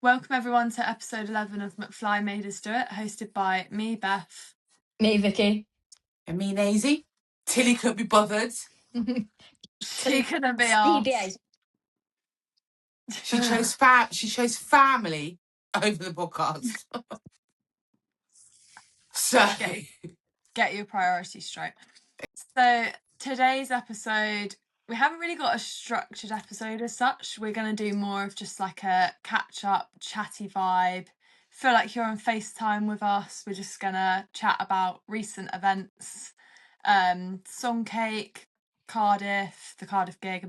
Welcome everyone to episode 11 of McFly Made Us Do It, hosted by me, Beth. Me, Vicky. And me, Nazy. Tilly couldn't be bothered. She couldn't be DBA. asked. She chose family over the podcast. So Get your priorities straight. So today's episode, we haven't really got a structured episode as such. We're going to do more of just like a catch-up, chatty vibe. Feel like you're on FaceTime with us. We're just going to chat about recent events. Songcake, Cardiff, the Cardiff gig,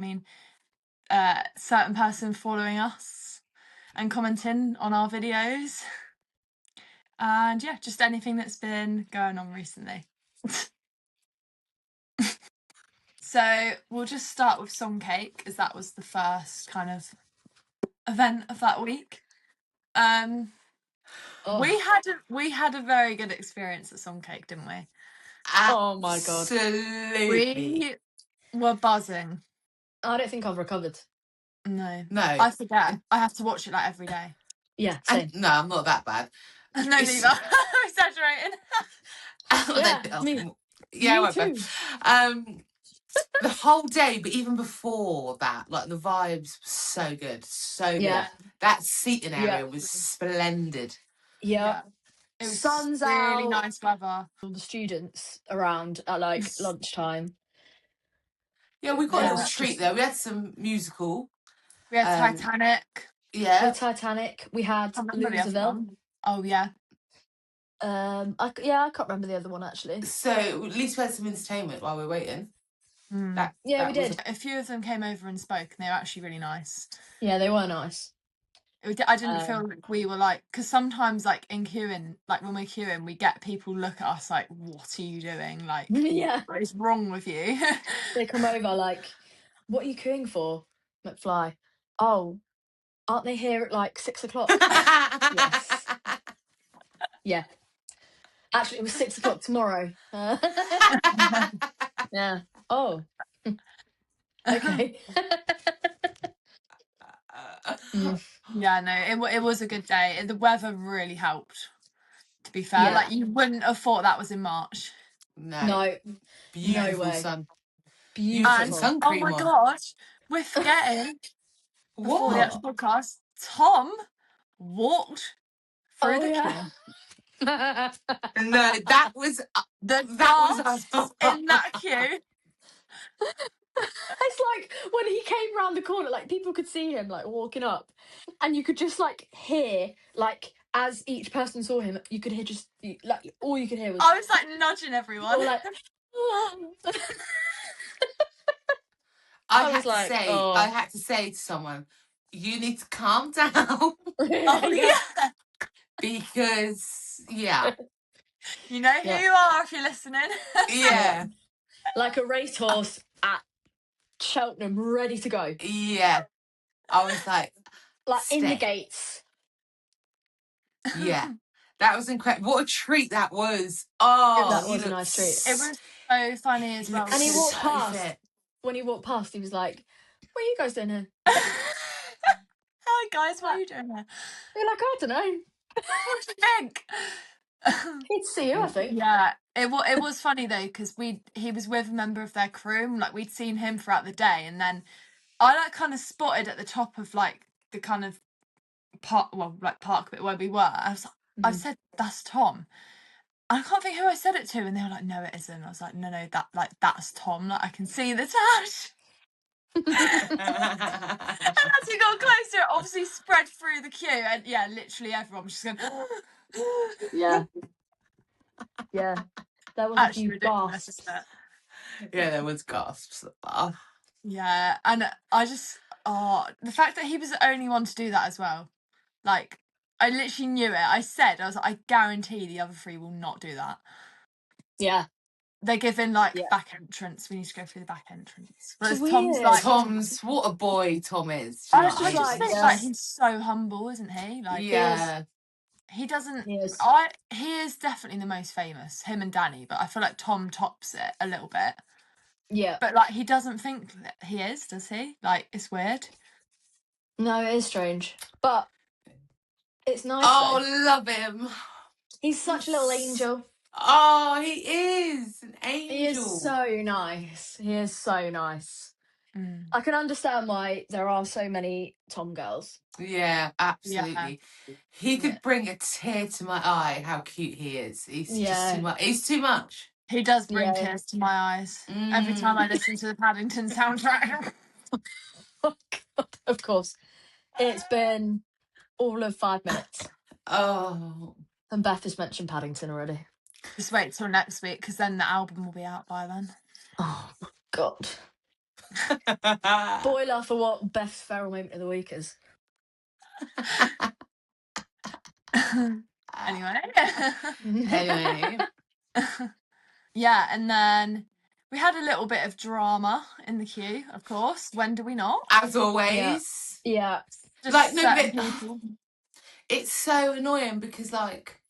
certain person following us and commenting on our videos. And yeah, just anything that's been going on recently. So we'll just start with Songcake, as that was the first kind of event of that week. We had a very good experience at Songcake, didn't we? Oh my God. Absolutely. We were buzzing. I don't think I've recovered. No. No. I forget. I have to watch it like every day. Yeah, same. No, I'm not that bad. No, neither. I'm exaggerating. Yeah, me too. The whole day, but even before that, like the vibes were so good. So Yeah. good. That seating area Yeah. was splendid. Yeah. It was Sun's really out. nice weather. All the students around at like lunchtime. Yeah, we got a Yeah. little treat there. We had some musical. We had Titanic. We Yeah. had Titanic. We had I remember the other Loserville. one. Oh yeah. I can't remember the other one actually. So at least we had some entertainment while we were waiting. Mm. We did. A few of them came over and spoke, and they were actually really nice. Yeah, they were nice. I didn't feel like we were like, because sometimes like in queuing, like when we're queuing, we get people look at us like, "What are you doing? Like, Yeah, what is wrong with you?" they come over like, "What are you queuing for, McFly? Oh, aren't they here at like 6 o'clock?" Yes. Yeah. Actually, it was 6 o'clock tomorrow. Yeah. Oh. Okay. Yeah, no, it was a good day. The weather really helped. To be fair, like you wouldn't have thought that was in March. No. Beautiful No way. sun. Beautiful. Sun cream. Oh my gosh, we're forgetting before the actual podcast. Tom walked through the queue. No, that was us in that queue. It's like when he came round the corner, like people could see him like walking up, and you could just like hear like as each person saw him, you could hear just like all you could hear was. I was like nudging everyone. Like, I had to say to someone, you need to calm down. Oh yeah. Because you know who you are if you're listening. Yeah. Like a racehorse at Cheltenham, ready to go. Yeah. I was like in the gates. Yeah. That was incredible. What a treat that was. Oh, that was a nice treat. It was so funny as well. And he walked past. When he walked past, he was like, "What are you guys doing here?" Hi guys, what are you doing here? You're like, "I don't know. What do you think?" He'd see you, I think. Yeah, it was funny though, because he was with a member of their crew, and, like we'd seen him throughout the day, and then I like kind of spotted at the top of like the kind of park bit where we were. I was like, I said, "That's Tom." I can't think who I said it to, and they were like, "No, it isn't." I was like, "No, that's Tom. Like I can see the tash." And as we got closer, it obviously spread through the queue, and yeah, literally everyone was just going. Yeah. There was a few gasps. Yeah, there was gasps. Yeah, and I just the fact that he was the only one to do that as well. Like I literally knew it. I was like, I guarantee the other three will not do that. Yeah. They're given like back entrance. We need to go through the back entrance. Whereas Tom's what a boy Tom is. I just think like he's so humble, isn't he? Like he doesn't. He is definitely the most famous. Him and Danny, but I feel like Tom tops it a little bit. Yeah. But like he doesn't think that he is, does he? Like it's weird. No, it is strange. But It's nice. Oh, love him. He's such a little angel. Oh, he is an angel. He is so nice. He is so nice. Mm. I can understand why there are so many Tom girls. Yeah, absolutely. Yeah. He could bring a tear to my eye. How cute he is. He's just too much. He's too much. He does bring tears to my eyes every time I listen to the Paddington soundtrack. Oh, God, of course. It's been all of 5 minutes. Oh. And Beth has mentioned Paddington already. Just wait till next week, because then the album will be out by then. Oh, my God. Boiler for what Beth's feral moment of the week is. Anyway. Anyway. Yeah, and then we had a little bit of drama in the queue, of course. When do we not? As always. Yeah. Just like, no, certain but people. it's so annoying because, like,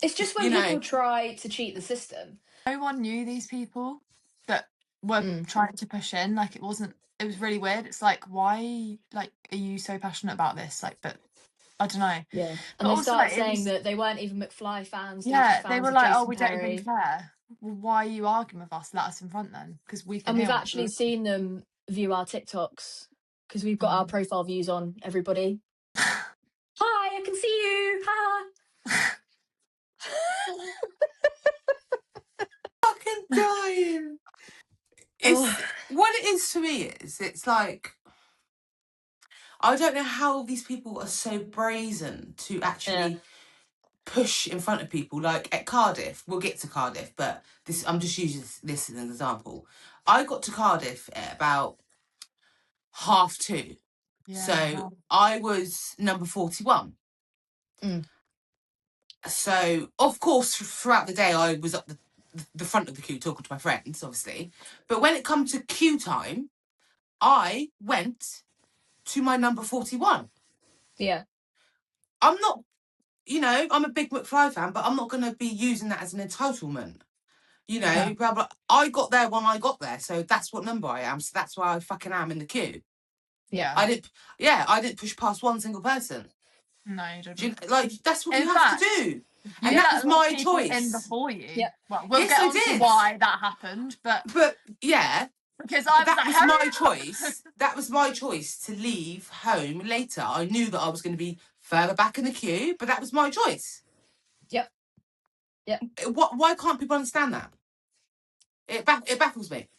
it's just when people try to cheat the system. No one knew these people that were trying to push in. Like, it was really weird. It's like, why, like, are you so passionate about this? Like, but I don't know. Yeah. But And they started saying that they weren't even McFly fans. Yeah, they were like, oh, we don't even care. Well, why are you arguing with us? Let us in front then, because we can. And we've actually seen them view our TikToks because we've got our profile views on, everybody. Hi, I can see you. Ha. Fucking dying. It's what it is for me is it's like I don't know how these people are so brazen to actually push in front of people. Like at Cardiff, we'll get to Cardiff, but I'm just using this as an example. I got to Cardiff at about 2:30. Yeah, so I was number 41. So of course throughout the day I was up the front of the queue talking to my friends, obviously. But when it comes to queue time, I went to my number 41. Yeah. I'm not, I'm a big McFly fan, but I'm not going to be using that as an entitlement. Blah, blah. I got there when I got there, so that's what number I am. So that's why I fucking am in the queue. Yeah. I didn't push past one single person. No, you didn't. That's what you have to do. And that was my choice. In before you. Yeah. Well, we'll get on to why that happened, but yeah. Because that was my choice. That was my choice to leave home later. I knew that I was going to be further back in the queue, but that was my choice. Yep. Yep. Why can't people understand that? It baffles me.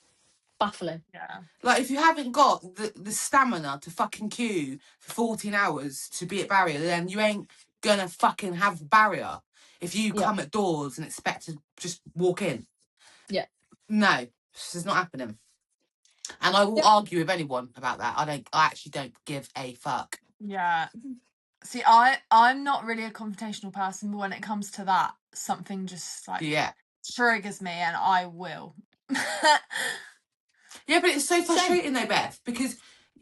Baffling. Yeah. Like, if you haven't got the stamina to fucking queue for 14 hours to be at barrier, then you ain't gonna fucking have barrier if you come at doors and expect to just walk in. Yeah. No, this is not happening. And I will argue with anyone about that. I actually don't give a fuck. Yeah. See, I'm not really a confrontational person, but when it comes to that, something just like triggers me, and I will. Yeah, but it's so frustrating though, Beth, because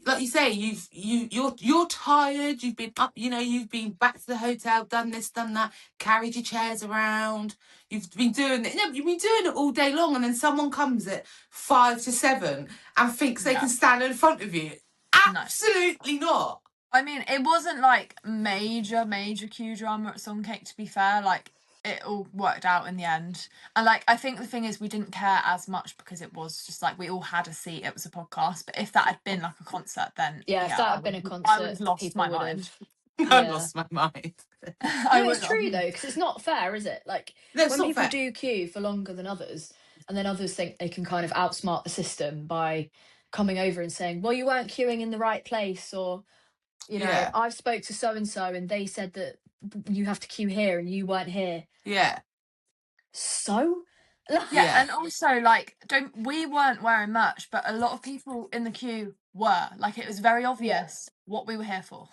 like you say, you're tired, you've been up, you've been back to the hotel, done this, done that, carried your chairs around, you've been doing it, you've been doing it all day long, and then someone comes at 5 to 7 and thinks they can stand in front of you. Absolutely not. I mean, it wasn't like major queue drama at Songcake, to be fair. Like, it all worked out in the end. And like, I think the thing is, we didn't care as much because it was just like we all had a seat. It was a podcast. But if that had been like a concert, then if that had been a concert, I would have lost my mind. I lost my mind. No, it's true though, because it's not fair, is it? Like, when people do queue for longer than others, and then others think they can kind of outsmart the system by coming over and saying, well, you weren't queuing in the right place, or I've spoke to so and so and they said that you have to queue here and you weren't here. Yeah. So and also like we weren't wearing merch, but a lot of people in the queue were. Like, it was very obvious what we were here for.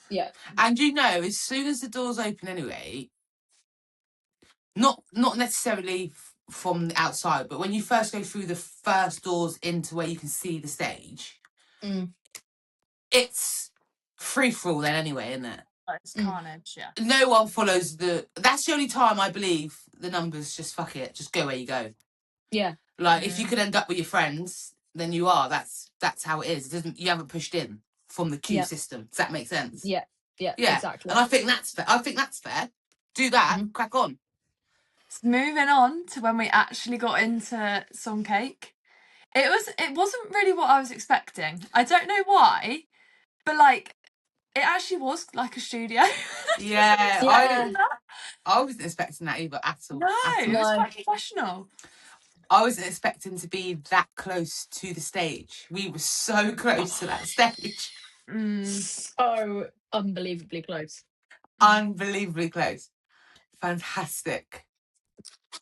Yeah. And as soon as the doors open anyway, not necessarily from the outside, but when you first go through the first doors into where you can see the stage, it's free for all then anyway, isn't it? It's carnage, yeah. No one follows that's the only time I believe the numbers just fuck it, just go where you go. Yeah. Like, if you could end up with your friends, then you are. That's how it is. You haven't pushed in from the queue system. Does that make sense? Yeah, exactly. And I think that's fair. Do that, crack on. Moving on to when we actually got into Songcake. It wasn't really what I was expecting. I don't know why, but like it actually was like a studio. Yeah. I wasn't expecting that either at all. No, it was quite professional. I wasn't expecting to be that close to the stage. We were so close to that stage. So unbelievably close. Unbelievably close. Fantastic.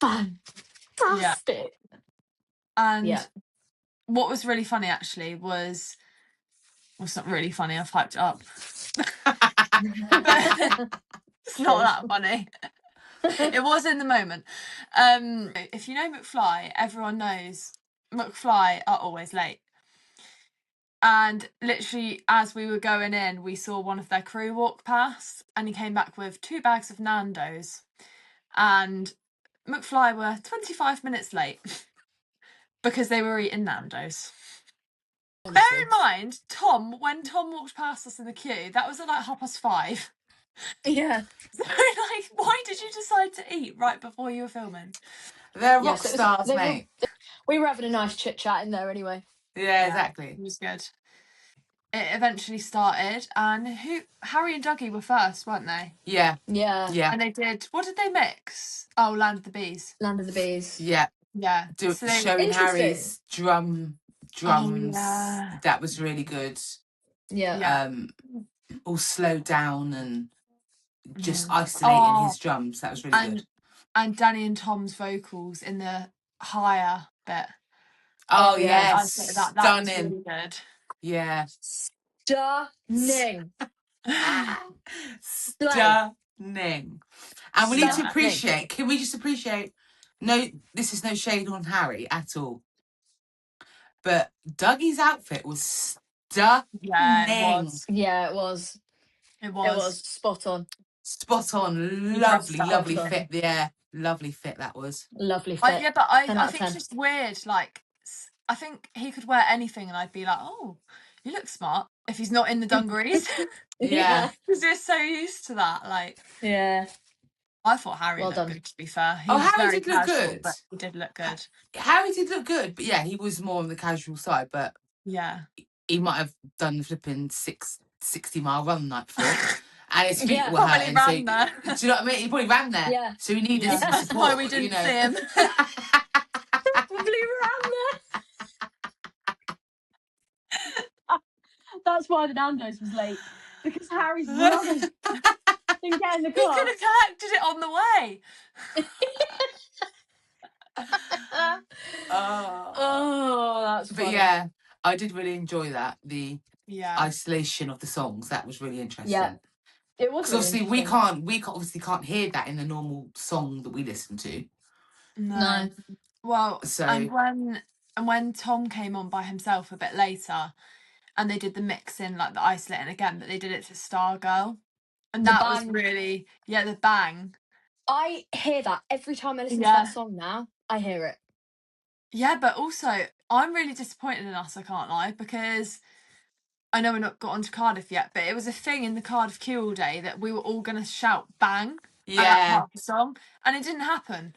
Fantastic. And what was really funny actually was, well, it's not really funny, I've hyped it up. It's not that funny. It was in the moment. If you know McFly, everyone knows McFly are always late. And literally, as we were going in, we saw one of their crew walk past, and he came back with 2 bags of Nando's. And McFly were 25 minutes late because they were eating Nando's. Bear in mind, when Tom walked past us in the queue, that was at like 5:30. Yeah. So, like, why did you decide to eat right before you were filming? They're rock stars, mate. We were having a nice chit chat in there anyway. Yeah, exactly. It was good. It eventually started, and Harry and Dougie were first, weren't they? Yeah. And they did. What did they mix? Oh, Land of the Bees. Land of the Bees. Yeah. So showing Harry's drums. That was really good. Yeah. All slowed down and just isolating his drums. That was really good. And Danny and Tom's vocals in the higher bit. Oh yeah, that was really good. Yeah. Stunning. Stunning. And we need to appreciate, can we just appreciate, no, this is no shade on Harry at all, but Dougie's outfit was stunning. Yeah, it was. It was spot on. Spot on. Lovely fit. Yeah, lovely fit that was. Lovely fit. But I think it's just weird. Like, I think he could wear anything and I'd be like, oh, you look smart. If he's not in the dungarees. Yeah. Because we're so used to that. Like, yeah. I thought Harry looked good, to be fair. Harry did look good. But he did look good. Harry did look good, but yeah, he was more on the casual side, but he might have done the flipping 60-mile run the night before. And his feet were hurting. Ran there. Do you know what I mean? He probably ran there. Yeah. So he needed some support. That's why we didn't see him. Probably ran there. That's why the Nando's was late. Because Harry's running. Didn't get in the car. He could have collected it on the way. That's funny. But yeah, I did really enjoy that. The isolation of the songs, that was really interesting. Yeah. It was. Because obviously we obviously can't hear that in the normal song that we listen to. No. Well, and when Tom came on by himself a bit later, and they did the mixing, like the isolating again, but they did it to Stargirl, and that was really the bang. I hear that every time I listen to that song now. I hear it. Yeah, but also I'm really disappointed in us. I can't lie, because I know we're not got onto Cardiff yet, but it was a thing in the Cardiff queue all day that we were all going to shout bang at that part of the song, and it didn't happen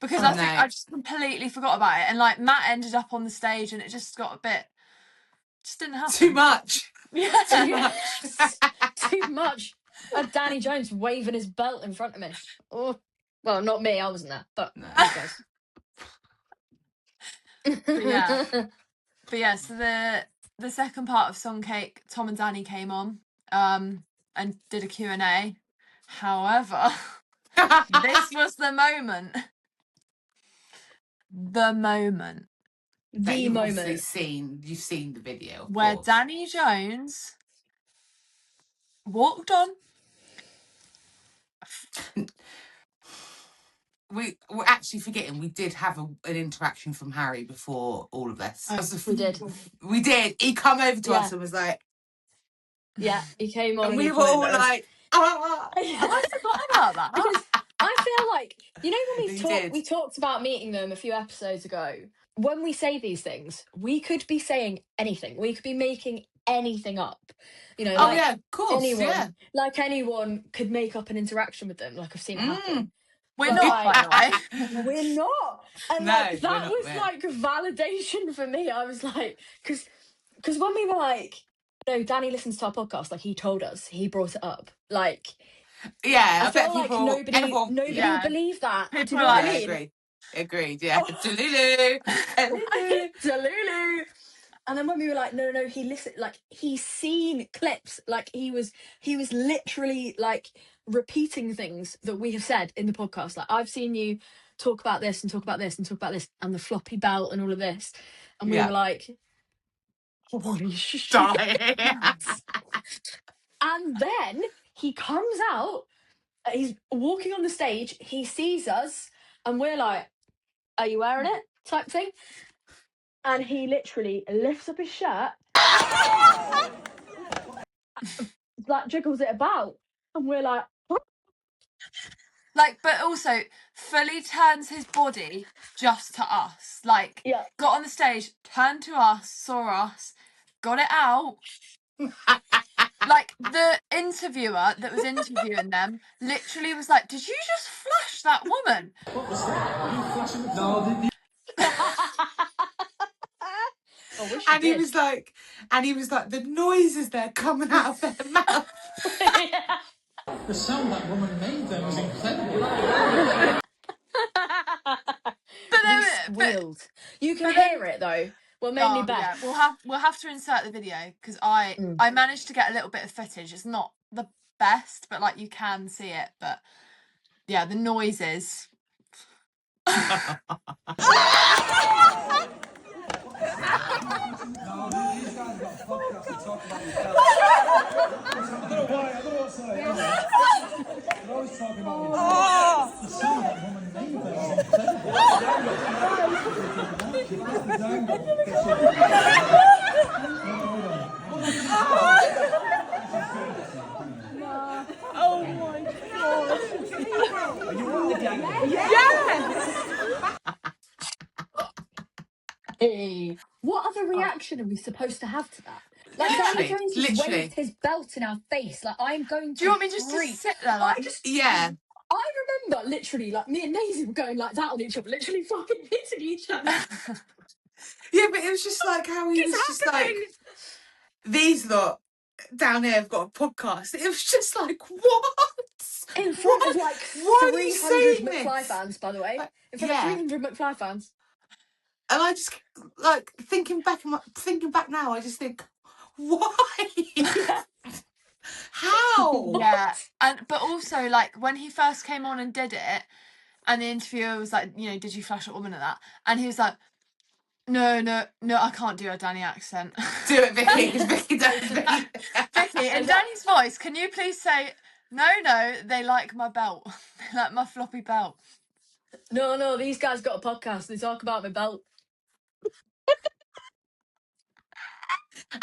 because I think I just completely forgot about it, and like Matt ended up on the stage and it just got a bit, just didn't happen. Too much. Yeah. Too much. Danny Jones waving his belt in front of me. Oh, well, not me. I wasn't there, but you guys. But yeah, so the second part of Songcake, Tom and Danny came on and did a Q&A. However, this was the moment. You've seen the video where Danny Jones walked on. We're actually forgetting we did have an interaction from Harry before all of this. We did. He come over to us and was like... Yeah, he came on and we were all like... I forgot about that. Because I feel like, you know, when we talked about meeting them a few episodes ago, when we say these things, we could be saying anything. We could be making anything up. You know, Oh like yeah, of course, anyone, like anyone could make up an interaction with them. Like I've seen it happen. We're But, not, like, by the way. we're not. And No, like we're that not, was we're- like validation for me. I was like, because when we were like, no, Danny listens to our podcast. Like he told us, he brought it up. Like Yeah, I I bet feel like people, nobody everyone, would Yeah. believe that. Do you People know are what I yeah, mean? agreed, yeah. Oh. Delulu. Delulu. And then when we were like, no, he listened, like he's seen clips, like he was literally like repeating things that we have said in the podcast. Like I've seen you talk about this and talk about this and talk about this and the floppy belt and all of this. And we Yeah. were like, holy shit. Die. And then he comes out, he's walking on the stage, he sees us, and we're like, are you wearing it? Type thing. And he literally lifts up his shirt, like jiggles it about, and we're like, what? Like, but also fully turns his body just to us. Like, Yeah. got on the stage, turned to us, saw us, got it out. Like, the interviewer that was interviewing them literally was like, did you just flash that woman? What was that? Were you flashing the phone? I wish And you he was like, the noises they're coming out of their mouth. The sound that woman made then was incredible. But We then, squealed. You can but then- hear it though. Well, mainly Beth. Yeah, we'll have to insert the video because I managed to get a little bit of footage. It's not the best, but like you can see it. But yeah, the noises. These guys got a podcast to talk about themselves. I don't know why, I don't know what's like. They're always talking about themselves. The sound that woman made there was incredible. The dangle. Oh my god! Are you on the dangle? Yes! Hey. What other reaction are we supposed to have to that? Like Danny Jones just waved his belt in our face. Like I'm going to. Do you want me just to sit there? Like, Yeah. I remember literally, like me and Maisie were going like that on each other, literally fucking hitting each other. Yeah, but it was just like how he was just like, these lot down here have got a podcast. It was just like, what? In front of like Why are you 300 saying McFly this? fans, by the way. In front Yeah. of 300 McFly fans. And I just like thinking back now, I just think, why? Yeah. How? yeah, but also like when he first came on and did it, and the interviewer was like, you know, did you flash a woman at that? And he was like, no, I can't do a Danny accent. Do it, Vicky, because Vicky does. Vicky, in Danny's voice, can you please say, no, they like my belt. They like my floppy belt. No, these guys got a podcast. They talk about my belt.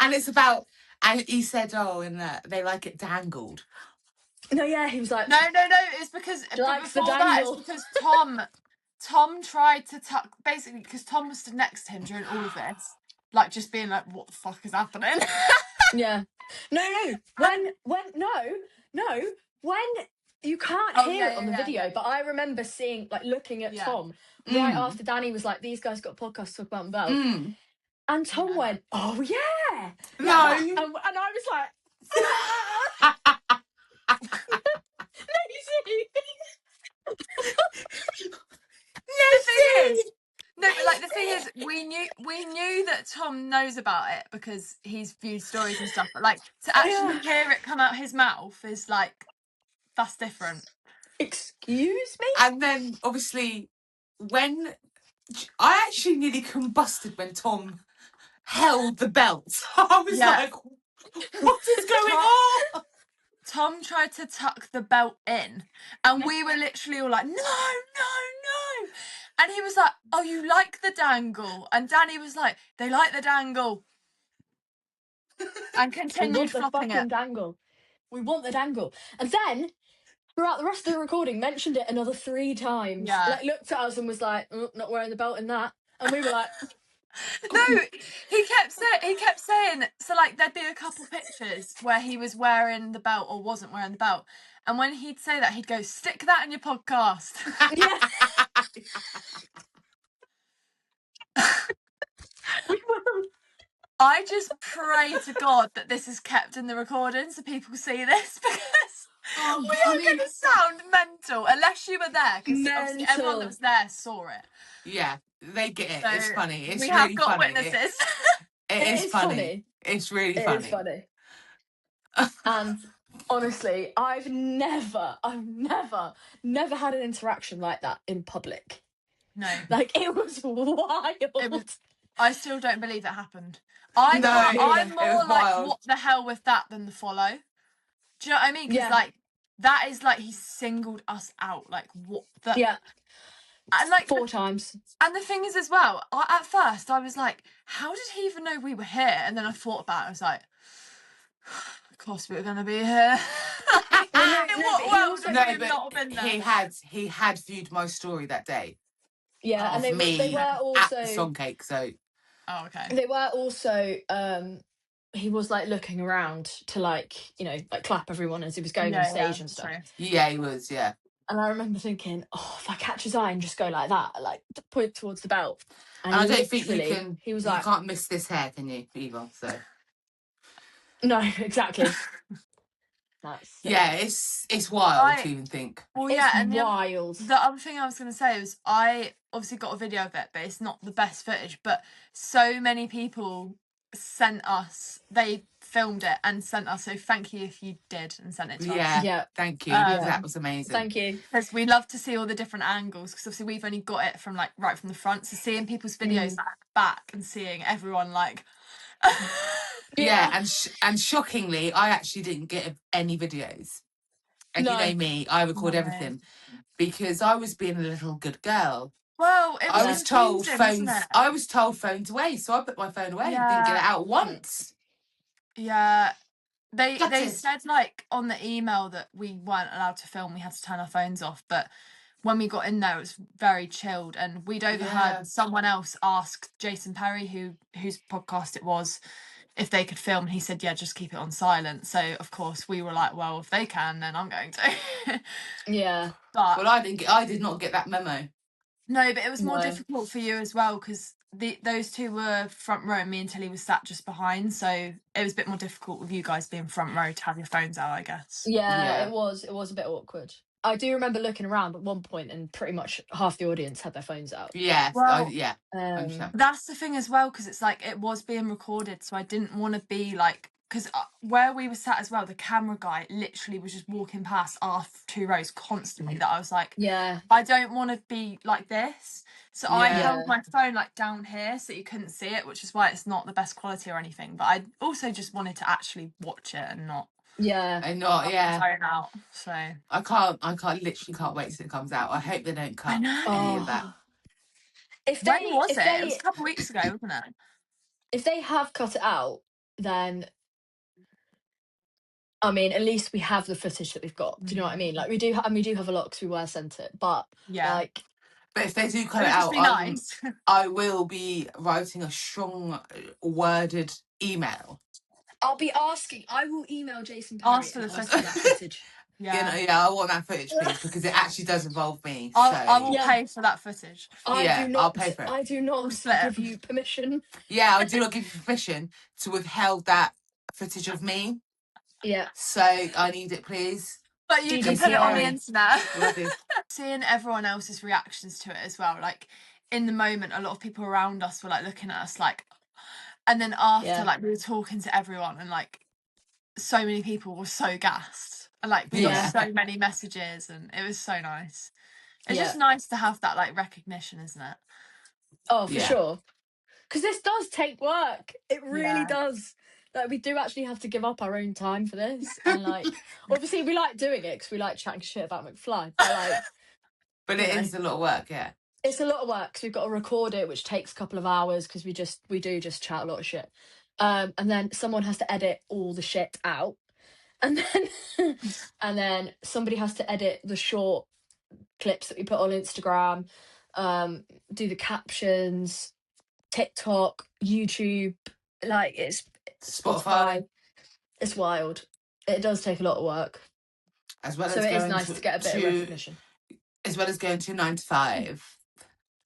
And it's about, and he said, oh, and they like it dangled. No, yeah, he was like, No, it's because likes the before that, it's dangle. because Tom tried to tuck, basically, because Tom was stood next to him during all of this, like just being like, what the fuck is happening? Yeah. No. When you can't hear it on the video, but I remember seeing, like, looking at Tom right after Danny was like, these guys got a podcast to talk about my belt. And Tom went, oh, yeah. No. And I was like, No, but like the thing is, we knew that Tom knows about it because he's viewed stories and stuff. But like to actually hear it come out his mouth is like, that's different. Excuse me? And then obviously, when I actually nearly combusted when Tom held the belt, I was like, what is going on? Tom tried to tuck the belt in, and we were literally all like, no. And he was like, oh, you like the dangle? And Danny was like, they like the dangle. And continued flopping it. Dangle. We want the dangle. And then, throughout the rest of the recording, mentioned it another 3 times. Yeah. Like, looked at us and was like, not wearing the belt in that. And we were like... No, he kept saying, so like there'd be a couple pictures where he was wearing the belt or wasn't wearing the belt, and when he'd say that, he'd go, "Stick that in your podcast." Yeah. We will. I just pray to God that this is kept in the recording so people see this, because we are going to sound mental unless you were there, because obviously everyone that was there saw it. Yeah, they get it. So It's funny. It's we really have got funny. witnesses. It is funny. It's really funny. It is funny. And honestly, I've never had an interaction like that in public. No, Like, it was wild. I still don't believe that happened. I'm more like, wild. what the hell with that than the follow. Do you know what I mean? Because Yeah. like that is like he singled us out. Like what the Yeah. And like 4 times. And the thing is as well, at first I was like, how did he even know we were here? And then I thought about it, I was like, of course we were going to be here. In what world would we have not been there? He had viewed my story that day. Yeah, and they were also at the songcake, so. Oh, okay. They were also he was like looking around to like, you know, like clap everyone as he was going on stage and stuff. True. Yeah, he was, yeah. And I remember thinking, oh, if I catch his eye and just go like that, like point towards the belt. And I don't think you can. He was you like, can't miss this hair, can you? Either. So. No, exactly. That's yeah, it's wild to even think. Well, yeah, and wild. The other thing I was going to say was I obviously got a video of it, but it's not the best footage. But so many people they filmed it and sent us. So thank you if you did and sent it to us. Yeah, thank you. That was amazing. Thank you. Because we love to see all the different angles. Because obviously we've only got it from like right from the front. So seeing people's videos back and seeing everyone like. Yeah, and shockingly, I actually didn't get any videos. And you know me, I record everything because I was being a little good girl. Well, I was told phones. I was told phones away, so I put my phone away. Didn't get it out once. Yeah, they said like on the email that we weren't allowed to film. We had to turn our phones off, but. When we got in there, it was very chilled, and we'd overheard someone else ask Jason Perry, whose podcast it was, if they could film, and he said, yeah, just keep it on silent. So of course we were like, well, if they can, then I'm going to. Yeah. But well, I did not get that memo. No, but it was more difficult for you as well, because those two were front row and me and Tilly was sat just behind, so it was a bit more difficult with you guys being front row to have your phones out, I guess. Yeah. It was a bit awkward. I do remember looking around at one point and pretty much half the audience had their phones out. Yeah, well, that's the thing as well, because it's like it was being recorded, so I didn't want to be like, because where we were sat as well, the camera guy literally was just walking past our 2 rows constantly, that I was like, I don't want to be like this. So I held my phone like down here so you couldn't see it, which is why it's not the best quality or anything, but I also just wanted to actually watch it and not out. So I literally can't wait till it comes out. I hope they don't cut any of that. When was it? It was a couple of weeks ago, wasn't it? If they have cut it out, then I mean, at least we have the footage that we've got. Do you know what I mean? Like we do have a lot because we were sent it, but like. But if they do cut it out, I will be writing a strong worded email. I will email Jason Perry. Ask for the footage. I want that footage, please, because it actually does involve me. I will pay for that footage. I'll pay for it. I do not give you permission. Yeah, I do not give you permission to withhold that footage of me. Yeah. So I need it, please. But you can put it on the internet. Seeing everyone else's reactions to it as well. Like in the moment, a lot of people around us were like looking at us like, and then after like we were talking to everyone and like so many people were so gassed and like we got so many messages and it was so nice. It's just nice to have that like recognition, isn't it? Oh, for sure. Because this does take work. It really does. Like we do actually have to give up our own time for this, and like obviously we like doing it because we like chatting shit about McFly. But like, but it is a lot of work, It's a lot of work because we've got to record it, which takes a couple of hours because we do just chat a lot of shit, and then someone has to edit all the shit out, and then somebody has to edit the short clips that we put on Instagram, do the captions, TikTok, YouTube, like it's Spotify. It's wild. It does take a lot of work. As well So as it is going nice to get a bit of recognition. As well as going to 9 to 5.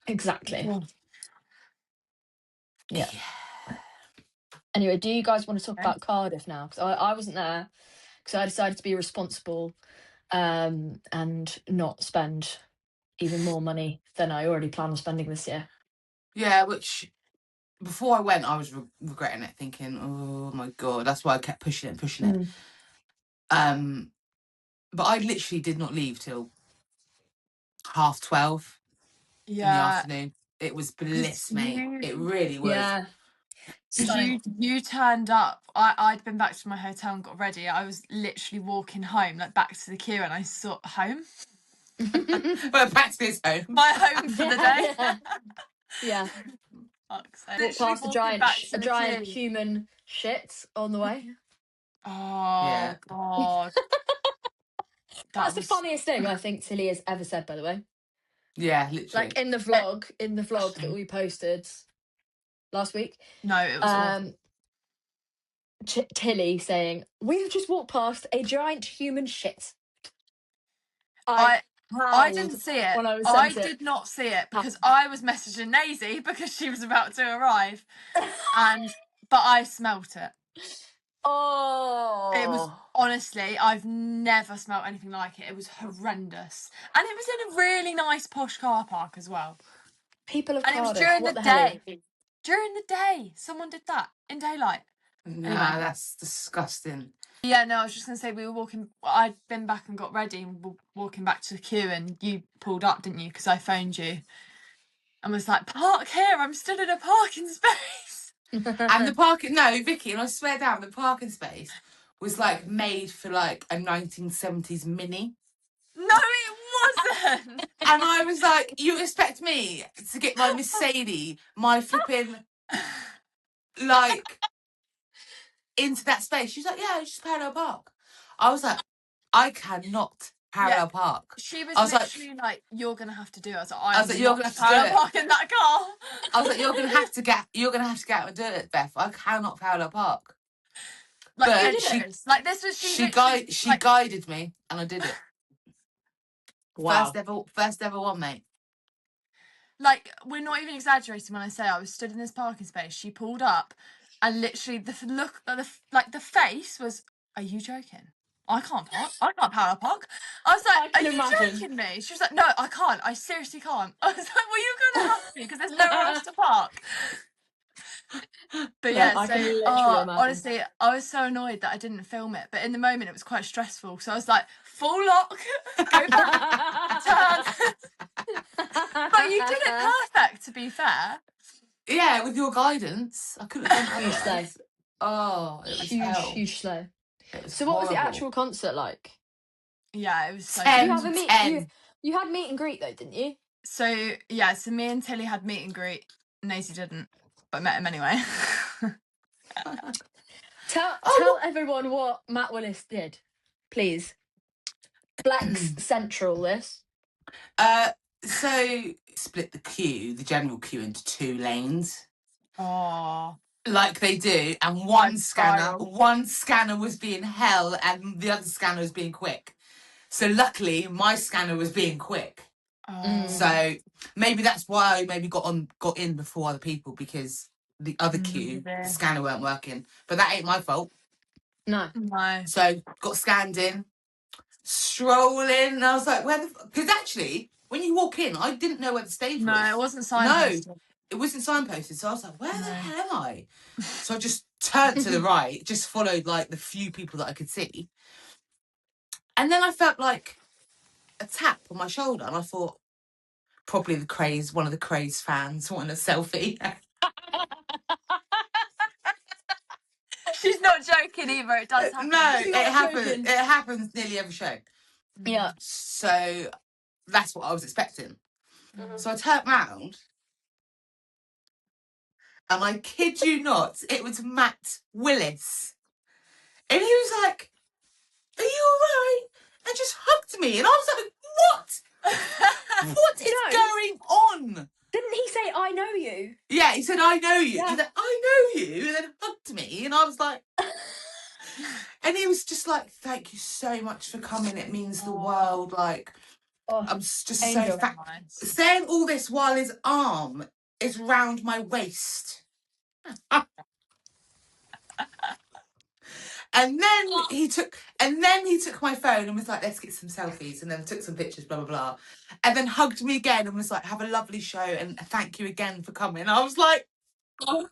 Exactly. Yeah. Yeah. Anyway, do you guys want to talk about Cardiff now? Because I wasn't there, because I decided to be responsible and not spend even more money than I already planned on spending this year. Yeah, which before I went, I was regretting it, thinking, oh my God, that's why I kept pushing it. But I literally did not leave till 12:30 in the afternoon. It was bliss, mate. It really was. Yeah. You turned up. I'd been back to my hotel and got ready. I was literally walking home, like back to the queue, and I saw home. Well, back to his home. My home for the day. Yeah. Fuck's sake. Walk Literally past a walking giant, back to the giant queue. human shit on the way. Oh Yeah. God. That's the funniest thing I think Tilly has ever said, by the way. Yeah, literally. Like in the vlog that we posted last week. No, it was awful. Tilly saying, "We have just walked past a giant human shit." I didn't see it. When I was I sent it. did not see it because I was messaging Maisie because she was about to arrive, but I smelt it. Oh, It was, honestly, I've never smelt anything like it. It was horrendous, and it was in a really nice posh car park as well. People of And Cardiff, it was during what the hell? day. During the day, someone did that in daylight. Nah, Anyway. that's disgusting. Yeah, no, I was just going to say, we were walking, I'd been back and got ready and were walking back to the queue, and you pulled up, didn't you? Because I phoned you and was like, park here, I'm stood in a parking space. And the parking, no, Vicky, and I swear down, the parking space was like made for like a 1970s Mini. No, it wasn't. And I was like, you expect me to get my Mercedes, my flipping, like, into that space? She's like, yeah, it's just parallel park. I was like, I cannot parallel park. She was I was literally like, you're going to have to do it. I was like, you're going to have to parallel do it. park in that car. I was like, you're going to have to get out and do it, Beth. I cannot parallel park. Like, but she guided me, and I did it. Wow. First ever one, mate. Like, we're not even exaggerating when I say I was stood in this parking space. She pulled up, and literally the look, the face was, "Are you joking? I can't park. I can't parallel park." I was like, "Are you joking me?" She was like, "No, I can't. I seriously can't." I was like, "Well, you're gonna have to because there's nowhere else to park." But yeah, I can literally imagine. Honestly, I was so annoyed that I didn't film it. But in the moment, it was quite stressful. So I was like, full lock, go back, turn. But you did it perfect, to be fair. Yeah, with your guidance, I couldn't have done otherwise. Oh, it was huge slow. So horrible. what was the actual concert like? Yeah, it was so 10. You had meet and greet though, didn't you? So yeah, so me and Tilly had meet and greet. Maisie didn't, but I met him anyway. Tell everyone what Matt Willis did, please. Flex Central this. So split the general queue into 2 lanes. Oh. Like they do, and one scanner was being hell and the other scanner was being quick. So luckily my scanner was being quick. So maybe that's why I got in before other people, because the other queue, the scanner weren't working. But that ain't my fault. No. So got scanned in, strolling, and I was like, because actually when you walk in, I didn't know where the stage was. No, it wasn't signposted. No, it wasn't signposted. So I was like, where the hell am I? So I just turned to the right, just followed like the few people that I could see. And then I felt like a tap on my shoulder, and I thought, probably one of the Craze fans wanting a selfie. She's not joking either. It does happen. No, it happens. It happens nearly every show. Yeah. So that's what I was expecting. So I turned round, and I kid you not, it was Matt Willis. And he was like, "Are you alright?" And just hugged me. And I was like, what? What is going on? Didn't he say, "I know you"? Yeah, Yeah, he said, I know you. Yeah. He said, I know you, and then hugged me, and I was like, and he was just like, thank you so much for coming. It means the world. Like, I'm just angel. so saying all this while his arm is round my waist. And then he took my phone and was like, let's get some selfies, and then took some pictures, blah blah blah, and then hugged me again and was like, have a lovely show and thank you again for coming. I was like, oh.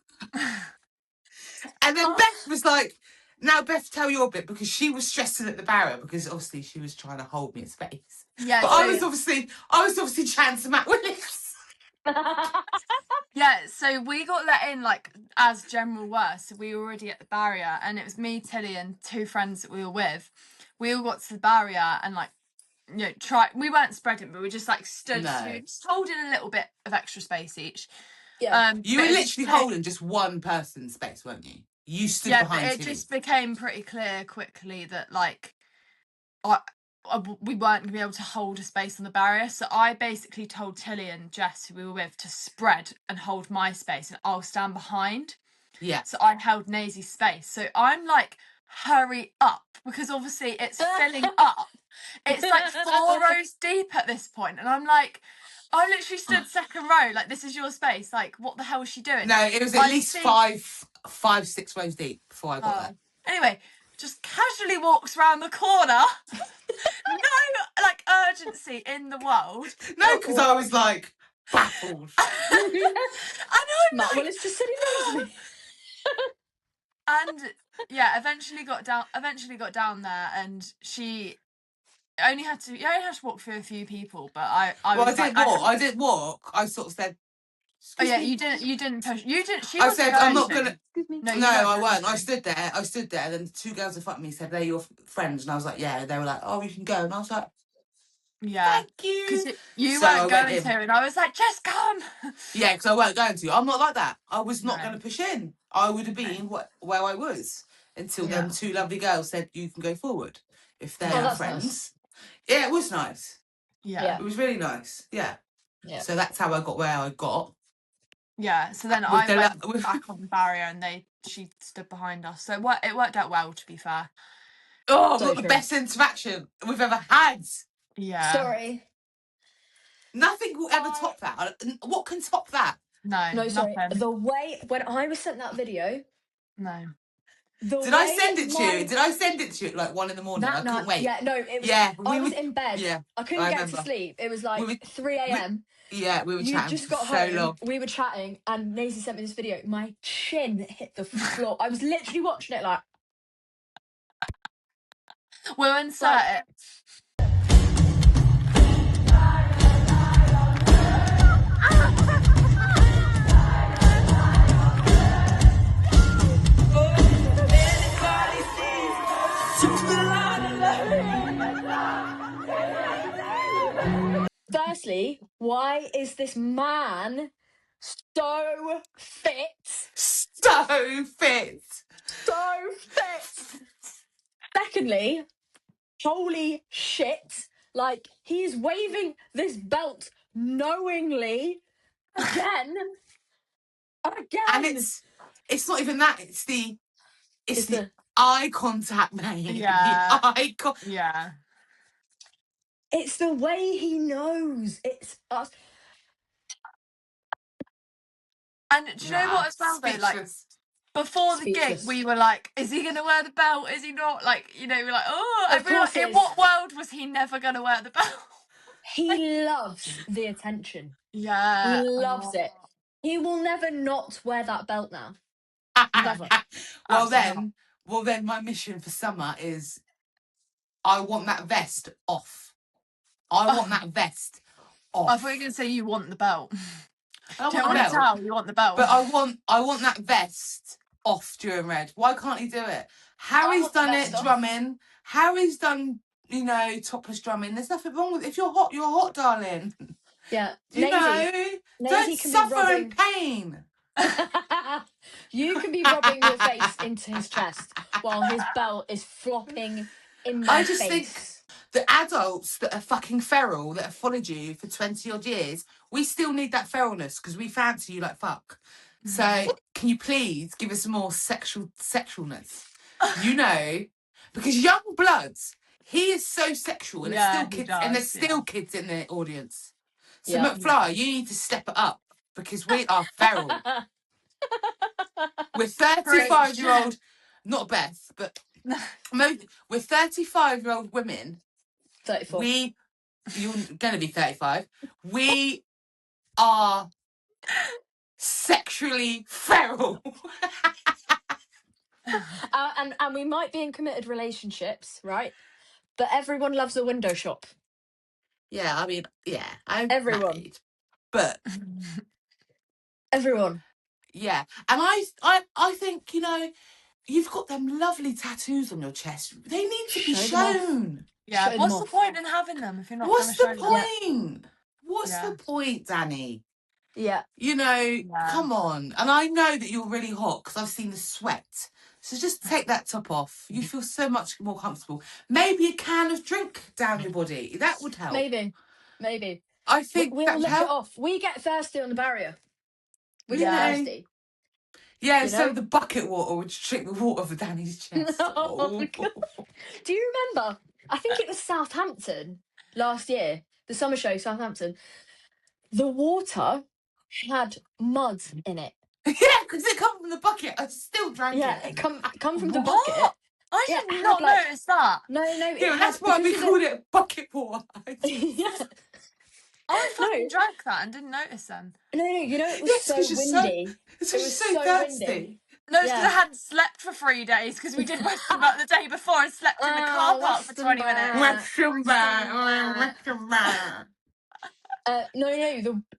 And then Beth was like, now Beth, tell your bit, because she was stressing at the barrier because obviously she was trying to hold me in space. Yeah, but I was obviously chatting to Matt Willis. Yeah, so we got let in like as general worst. So we were already at the barrier, and it was me, Tilly, and two friends that we were with. We all got to the barrier and like, you know, we weren't spreading, but we just like stood, No. so we were just holding a little bit of extra space each. Yeah. You were literally holding just one person's space, weren't you? You stood behind but it Tilly. just became pretty clear quickly that like we weren't going to be able to hold a space on the barrier. So I basically told Tilly and Jess, who we were with, to spread and hold my space, and I'll stand behind. Yeah. So I held Nazy's space. So I'm like, hurry up, because obviously it's filling up. It's like 4 rows deep at this point, and I'm like, I literally stood second row, like, this is your space. Like, what the hell is she doing? No, it was at least 5-6 rows deep before I got there. Anyway, just casually walks around the corner. No, like, urgency in the world. No, because I was like baffled. I know. Matt Willis just said he knows me. And yeah, eventually got down there, and she only had to walk through a few people, but I didn't walk. I sort of said, oh yeah, you didn't push. You didn't. She I wasn't said, going I'm not to. gonna. No, I weren't. I stood there. Then 2 girls in front of me said, they're your friends, and I was like, yeah. They were like, oh, you can go, and I was like, yeah, thank you. Because you weren't going to, and I was like, just come. Yeah, because I weren't going to. I'm not like that. I was not going to push in. I would have been where I was until them 2 lovely girls said, you can go forward if they're friends. Nice. Yeah, it was nice. Yeah, it was really nice. Yeah. So that's how I got where I got. Yeah. So then I went back on the barrier, and she stood behind us. So it worked out well, to be fair. Oh, so the best interaction we've ever had. Yeah. Sorry. Nothing will ever top that. What can top that? No, sorry. Nothing. The way when I was sent that video. No. Did I send it to you? Did I send it to you at like 1 a.m? I couldn't wait. Yeah, no, it was. I was in bed. Yeah, I couldn't get to sleep. It was like 3 a.m. We were chatting. You just got home. Long. We were chatting, and Nazy sent me this video. My chin hit the floor. I was literally watching it like. We'll insert it. Firstly, why is this man so fit? So fit. Secondly, holy shit. Like, he's waving this belt knowingly again. And it's not even that. It's the eye contact, mate. Yeah. The eye yeah. It's the way he knows. It's us. And do you know what as well, though? Like, before the gig, we were like, is he going to wear the belt? Is he not? Like, you know, we're like, oh, in what world was he never going to wear the belt? He loves the attention. Yeah. He loves it. He will never not wear that belt now. Never. Well, then my mission for summer is I want that vest off. I want that vest off. I thought you were going to say you want the belt. I don't want the belt. You want the belt. But I want that vest off during Red. Why can't he do it? Harry's done it drumming. Harry's done, you know, topless drumming. There's nothing wrong with it. If you're hot, darling. Yeah. Don't suffer in pain. You can be rubbing your face into his chest while his belt is flopping in my face. I just think the adults that are fucking feral, that have followed you for 20 odd years, we still need that feralness because we fancy you like fuck. So can you please give us more sexualness? You know, because young bloods, he is so sexual, and there's still kids, and there's still kids in the audience. So McFly, you need to step it up because we are feral. We're 35-year-old, not Beth, but we're 35-year-old women. 34. You're going to be 35. We are sexually feral. And we might be in committed relationships, right? But everyone loves a window shop. Yeah, I mean, yeah, I'm Everyone. married, but everyone. Yeah, and I think, you know, you've got them lovely tattoos on your chest. They need to be shown. Yeah, what's the point in having them if you're not going to show them? What's the point? What's the point, Danny? Yeah. You know, come on. And I know that you're really hot because I've seen the sweat. So just take that top off. You feel so much more comfortable. Maybe a can of drink down your body. That would help. Maybe. I think we'll lick it off. We get thirsty on the barrier. We get thirsty. Yeah, so the bucket water would drink the water for Danny's chest. Oh. Do you remember? I think it was Southampton last year, the summer show, Southampton. The water had mud in it. Yeah, because it come from the bucket. I still drank it. Yeah, it come from the bucket. I did not notice that. No. Yeah, that's why we called it bucket water. Yeah. I fucking drank that and didn't notice then. No, you know, it was so windy. It was so thirsty. Windy. No, it's because I hadn't slept for 3 days because we did Western about the day before and slept in the car park for 20 minutes. No,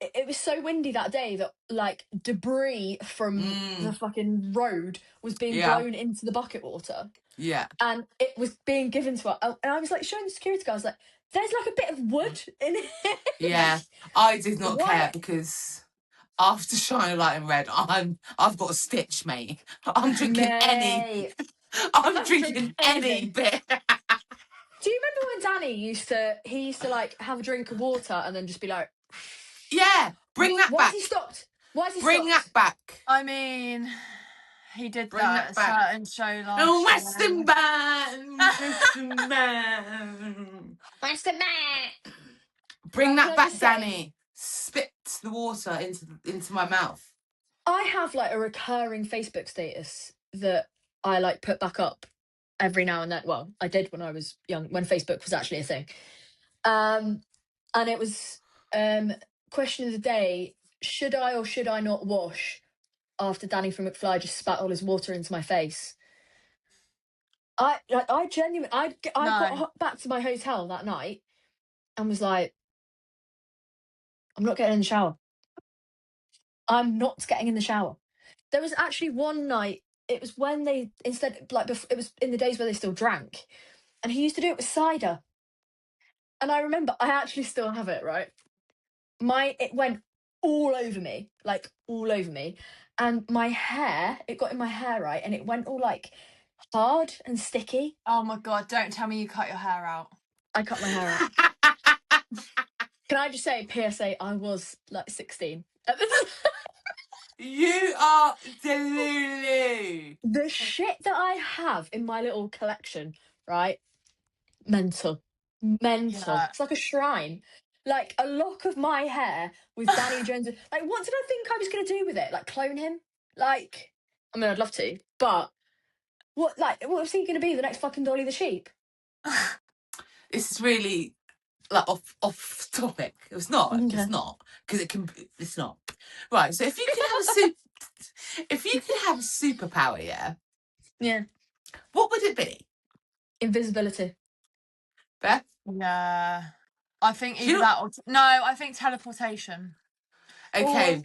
it was so windy that day that like debris from the fucking road was being blown into the bucket water. Yeah. And it was being given to us. And I was like showing the security guard, I was like, there's like a bit of wood in it. Yeah. I did not care because after Shine a Light in Red, I've got a stitch, mate. I'm drinking any bit. Do you remember when Danny used to like have a drink of water and then just be like, yeah, bring that back. Why has he stopped? Bring that back. I mean, he did that at a certain show last year. Western band. Bring that back, Danny. Spit the water into my mouth. I have like a recurring Facebook status that I like put back up every now and then. Well, I did when I was young, when Facebook was actually a thing. And it was question of the day: should I or should I not wash after Danny from McFly just spat all his water into my face? I genuinely, got back to my hotel that night and was like, I'm not getting in the shower. I'm not getting in the shower. There was actually one night, it was when they, instead, like, it was in the days where they still drank, and he used to do it with cider. And I remember, I actually still have it, right? It went all over me, like, all over me. And my hair, it got in my hair, right? And it went all, like, hard and sticky. Oh, my God, don't tell me you cut your hair out. I cut my hair out. Can I just say, PSA, I was, like, 16. You are delulu. The shit that I have in my little collection, right? Mental. Yeah. It's like a shrine. Like a lock of my hair with Danny Jones. Like, what did I think I was going to do with it? Like, clone him? Like, I mean, I'd love to, but what was he going to be? The next fucking Dolly the Sheep? This is really like off topic. It's not. Okay. It's not because it's not. Right. So if you could have a superpower, yeah, what would it be? Invisibility. Beth? Yeah, I think either that or I think teleportation. Okay.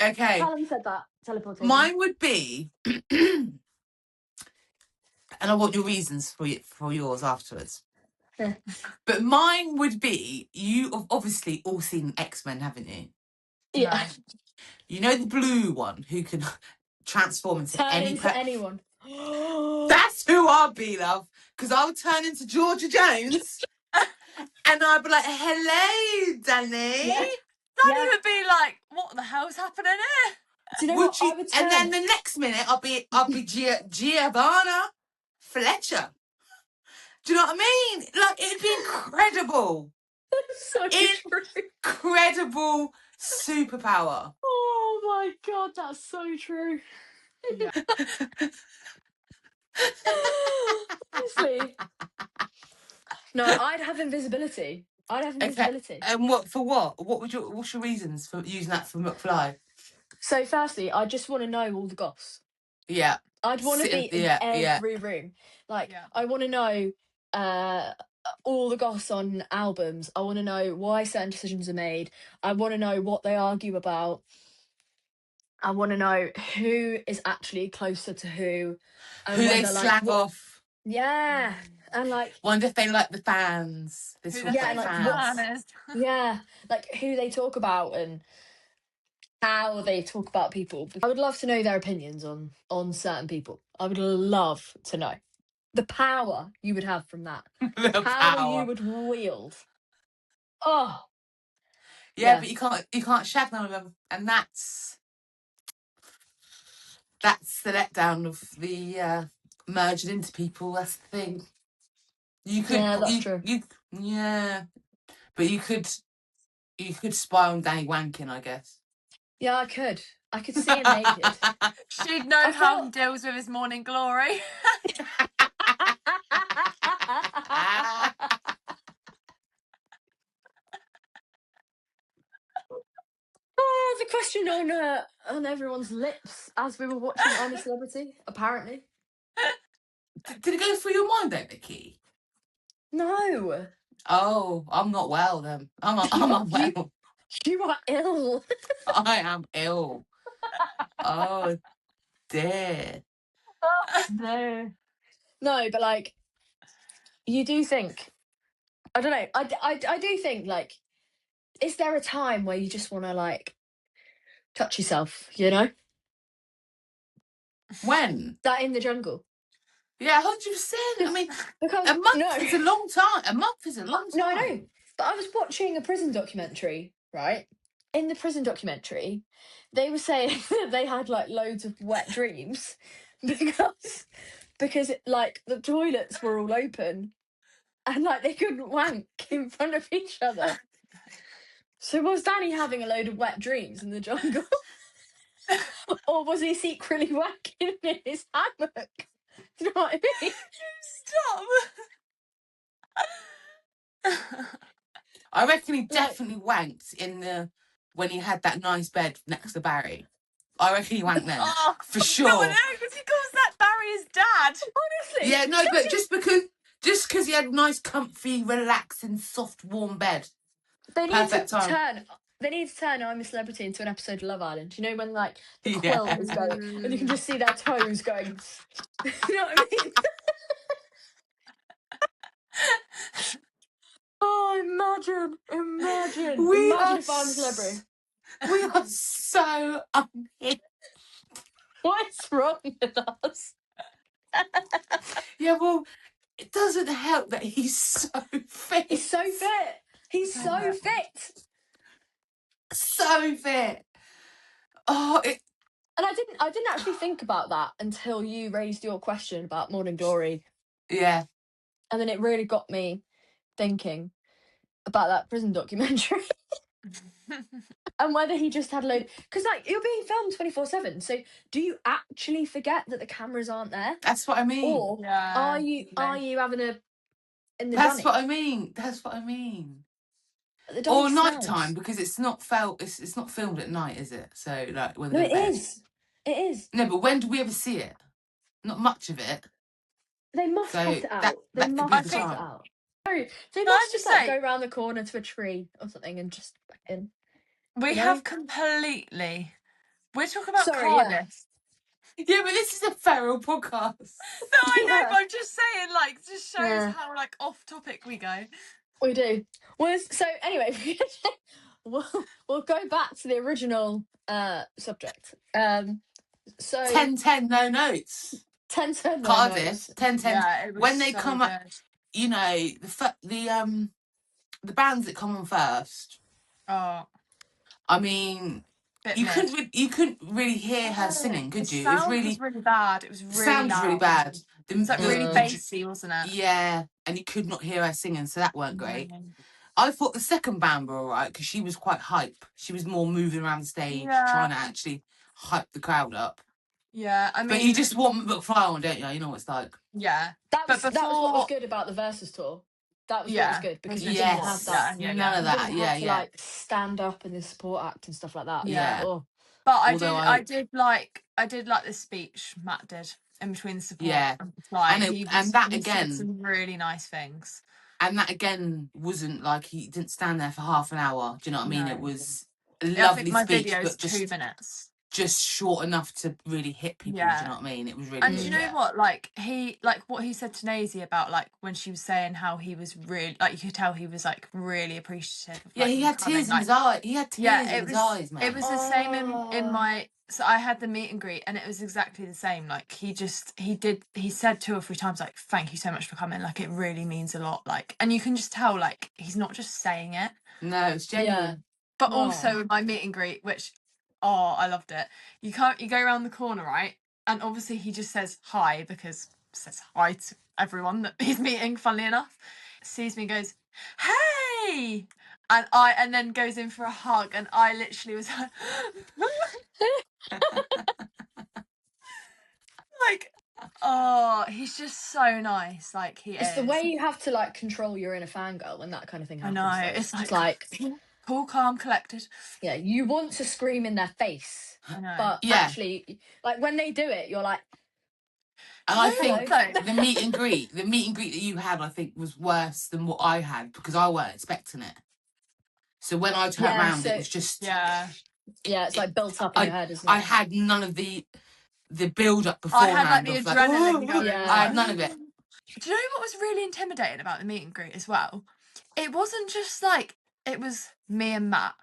Okay. Callum said that. Teleportation. Mine would be, and I want your reasons for yours afterwards. Yeah. But mine would be, you've obviously all seen X-Men, haven't you? Yeah. You know the blue one who can transform into anyone. That's who I'll be, love. Because I'll turn into Georgia Jones and I'll be like, hello, Danny. Yeah. Danny would be like, what the hell's happening here? Do you know Would what? you? I would And then turn. the next minute, I'll be Giovanna Fletcher. Do you know what I mean? Like, it'd be incredible. So true. Incredible superpower. Oh my god, that's so true. Yeah. Honestly. No, I'd have invisibility. I'd have Okay. invisibility. And what for? What? What's your reasons for using that for McFly? So, firstly, I just want to know all the goss. Yeah. I'd want to be in every room. Like, Yeah. I want to know all the goss on albums. I want to know why certain decisions are made. I want to know what they argue about. I want to know who is actually closer to who. And Who they whether, like, slag off. Yeah. And like, Wonder if they like the fans. They Who talk the Yeah, about and, the like, fans. fan is. yeah, like who they talk about and how they talk about people. I would love to know their opinions on certain people. I would love to know the power you would have from that. The Power you power. would wield. Oh, Yeah, yeah. but you can't shag none of them, and that's the letdown of the merging into people. That's the thing. You could, Yeah, that's true. Yeah, but you could spy on Danny wanking, I guess. Yeah, I could see him naked. She'd know I how he thought- deals with his morning glory. Oh, the question on everyone's lips as we were watching I'm a Celebrity, apparently. Did it go through your mind, though, Vicky? No. Oh, I'm not well then. I'm unwell. You are ill. I am ill. Oh dear. No. No, but like, you do think, I don't know, I do think, like, is there a time where you just want to, like, touch yourself, you know? When? That in the jungle. Yeah, 100%. I mean, Because, a month no. is a long time. A month is a long time. No, I know. But I was watching a prison documentary, right? In the prison documentary, they were saying that they had, like, loads of wet dreams because like, the toilets were all open and, like, they couldn't wank in front of each other. So was Danny having a load of wet dreams in the jungle? Or was he secretly wanking in his hammock? Do you know what I mean? Stop. I reckon he definitely wanked when he had that nice bed next to Barry. I reckon he wanked then. Oh, for sure. No, because he calls that Barry his dad. Honestly. Yeah, no, but just because he had a nice, comfy, relaxing, soft, warm bed. They need Perfect to time. turn. They need to turn I'm a Celebrity into an episode of Love Island. You know when, like, the Yeah. quilt is going and you can just see their toes going. You know what I mean? Oh, imagine if I'm a celebrity. We are so unhinged. What's wrong with us? Yeah, well, it doesn't help that he's so fit. He's so fit. He's so fit. So fit. Oh, And I didn't actually think about that until you raised your question about Morning Glory. Yeah. And then it really got me thinking about that prison documentary. And whether he just had a load, because, like, you're being filmed 24/7. So do you actually forget that the cameras aren't there? That's what I mean. Or are you having a in the That's dunny? what I mean. That's what I mean. The dunny Or smells. nighttime, because it's not it's not filmed at night, is it? So, like, when No, they're it bed. is. It is. No, but when do we ever see it? Not much of it. They must So cut it out. that They could be must the cut it time. out. No, they Can I must just just, like, say- go around the corner to a tree or something and just fucking. We You know? have completely. We're talking about Sorry, yeah. Cardiff. Yeah, but this is a feral podcast. No, I know, Yeah. but I'm just saying, like, just shows Yeah. how, like, off topic we go. We do. Well, so anyway, we'll go back to the original subject. So 10-10, no notes. 10-10 Cardiff, 10-10. Yeah, it was When they so come up, good. you know, the bands that come on first. Oh, I mean, bit You mid. you couldn't really hear her singing, could The you? sound was really bad. It was really sound was loud. really bad. It was like really bassy, wasn't it? Yeah, and you could not hear her singing, so that weren't great. No. I thought the second band were alright because she was quite hype. She was more moving around the stage, trying to actually hype the crowd up. Yeah, I mean, but you just want McFly on, don't you? You know what it's like. Yeah, that was what was good about the Versus tour. That was what was good because you didn't have that. None of that. You didn't have to like stand up in the support act and stuff like that. Yeah. Oh. But I did like the speech Matt did in between the support. Yeah. And he said some really nice things. And that again wasn't like he didn't stand there for half an hour. Do you know what I mean? No. It was a lovely my speech, video's but just 2 minutes. Just short enough to really hit people. Do you know what I mean? It was really. And do you know what? Like what he said to Nazy about like when she was saying how he was really like, you could tell he was like really appreciative. Of, he had tears in his eyes. He had tears in his eyes, man. It was the same in my. So I had the meet and greet, and it was exactly the same. Like he said 2 or 3 times like, "Thank you so much for coming." Like it really means a lot. Like, and you can just tell like he's not just saying it. No, it's genuine. Yeah. But also with my meet and greet, which I loved it. You go around the corner, right? And obviously he just says hi because says hi to everyone that he's meeting. Funnily enough, sees me, goes, "Hey!" and then goes in for a hug, and I literally was like, oh, he's just so nice. Like it's the way you have to like control your inner fangirl when that kind of thing happens. I know. It's like cool, calm, collected. Yeah, you want to scream in their face. I know. But actually, like when they do it, you're like. And I think the meet and greet that you had, I think, was worse than what I had because I weren't expecting it. So when I turned around, it was just it's like built up in your head, isn't it? I had none of the build up beforehand. I had like the adrenaline going. I had none of it. Do you know what was really intimidating about the meet and greet as well? It wasn't just like it was me and Matt.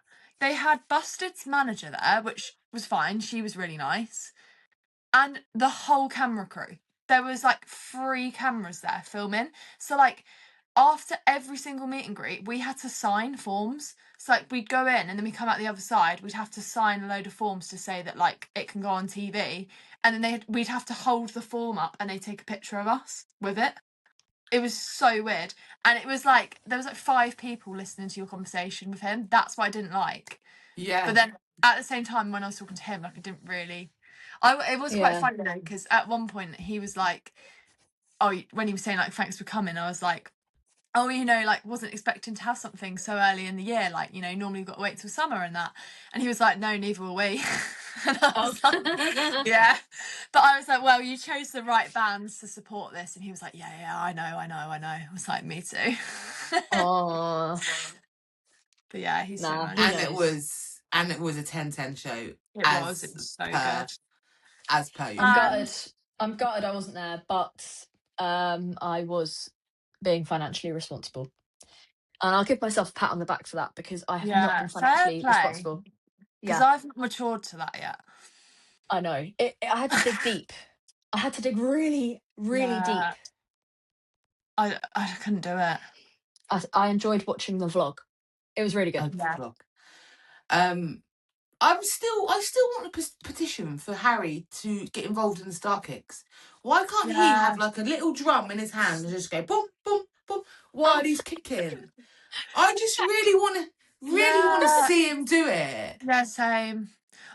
They had Busted's manager there, which was fine. She was really nice. And the whole camera crew. There was like 3 cameras there filming. So like after every single meet and greet, we had to sign forms. So like we'd go in and then we come out the other side, we'd have to sign a load of forms to say that like it can go on TV. And then we'd have to hold the form up and they'd take a picture of us with it. It was so weird. And it was like there was like 5 people listening to your conversation with him. That's what I didn't like. Yeah. But then at the same time when I was talking to him, like I didn't really. It was quite funny though, because at one point he was like, when he was saying like thanks for coming, I was like, like wasn't expecting to have something so early in the year, like normally you've got to wait till summer and that. And he was like, no, neither will we. And I was like, yeah. But I was like, well, you chose the right bands to support this. And he was like, yeah, I know. I was like, me too. Oh. But yeah, he's so nice. And it was a 10/10 show. It was so good. As per I'm gutted I wasn't there, but I was being financially responsible. And I'll give myself a pat on the back for that because I have not been financially responsible. Because I've not matured to that yet. I know. I had to dig deep. I had to dig really, really deep. I couldn't do it. I enjoyed watching the vlog. It was really good. I still want a petition for Harry to get involved in the Star Kicks. Why can't he have like a little drum in his hand and just go boom, boom, boom while he's kicking? I just really want to see him do it. Yeah, same.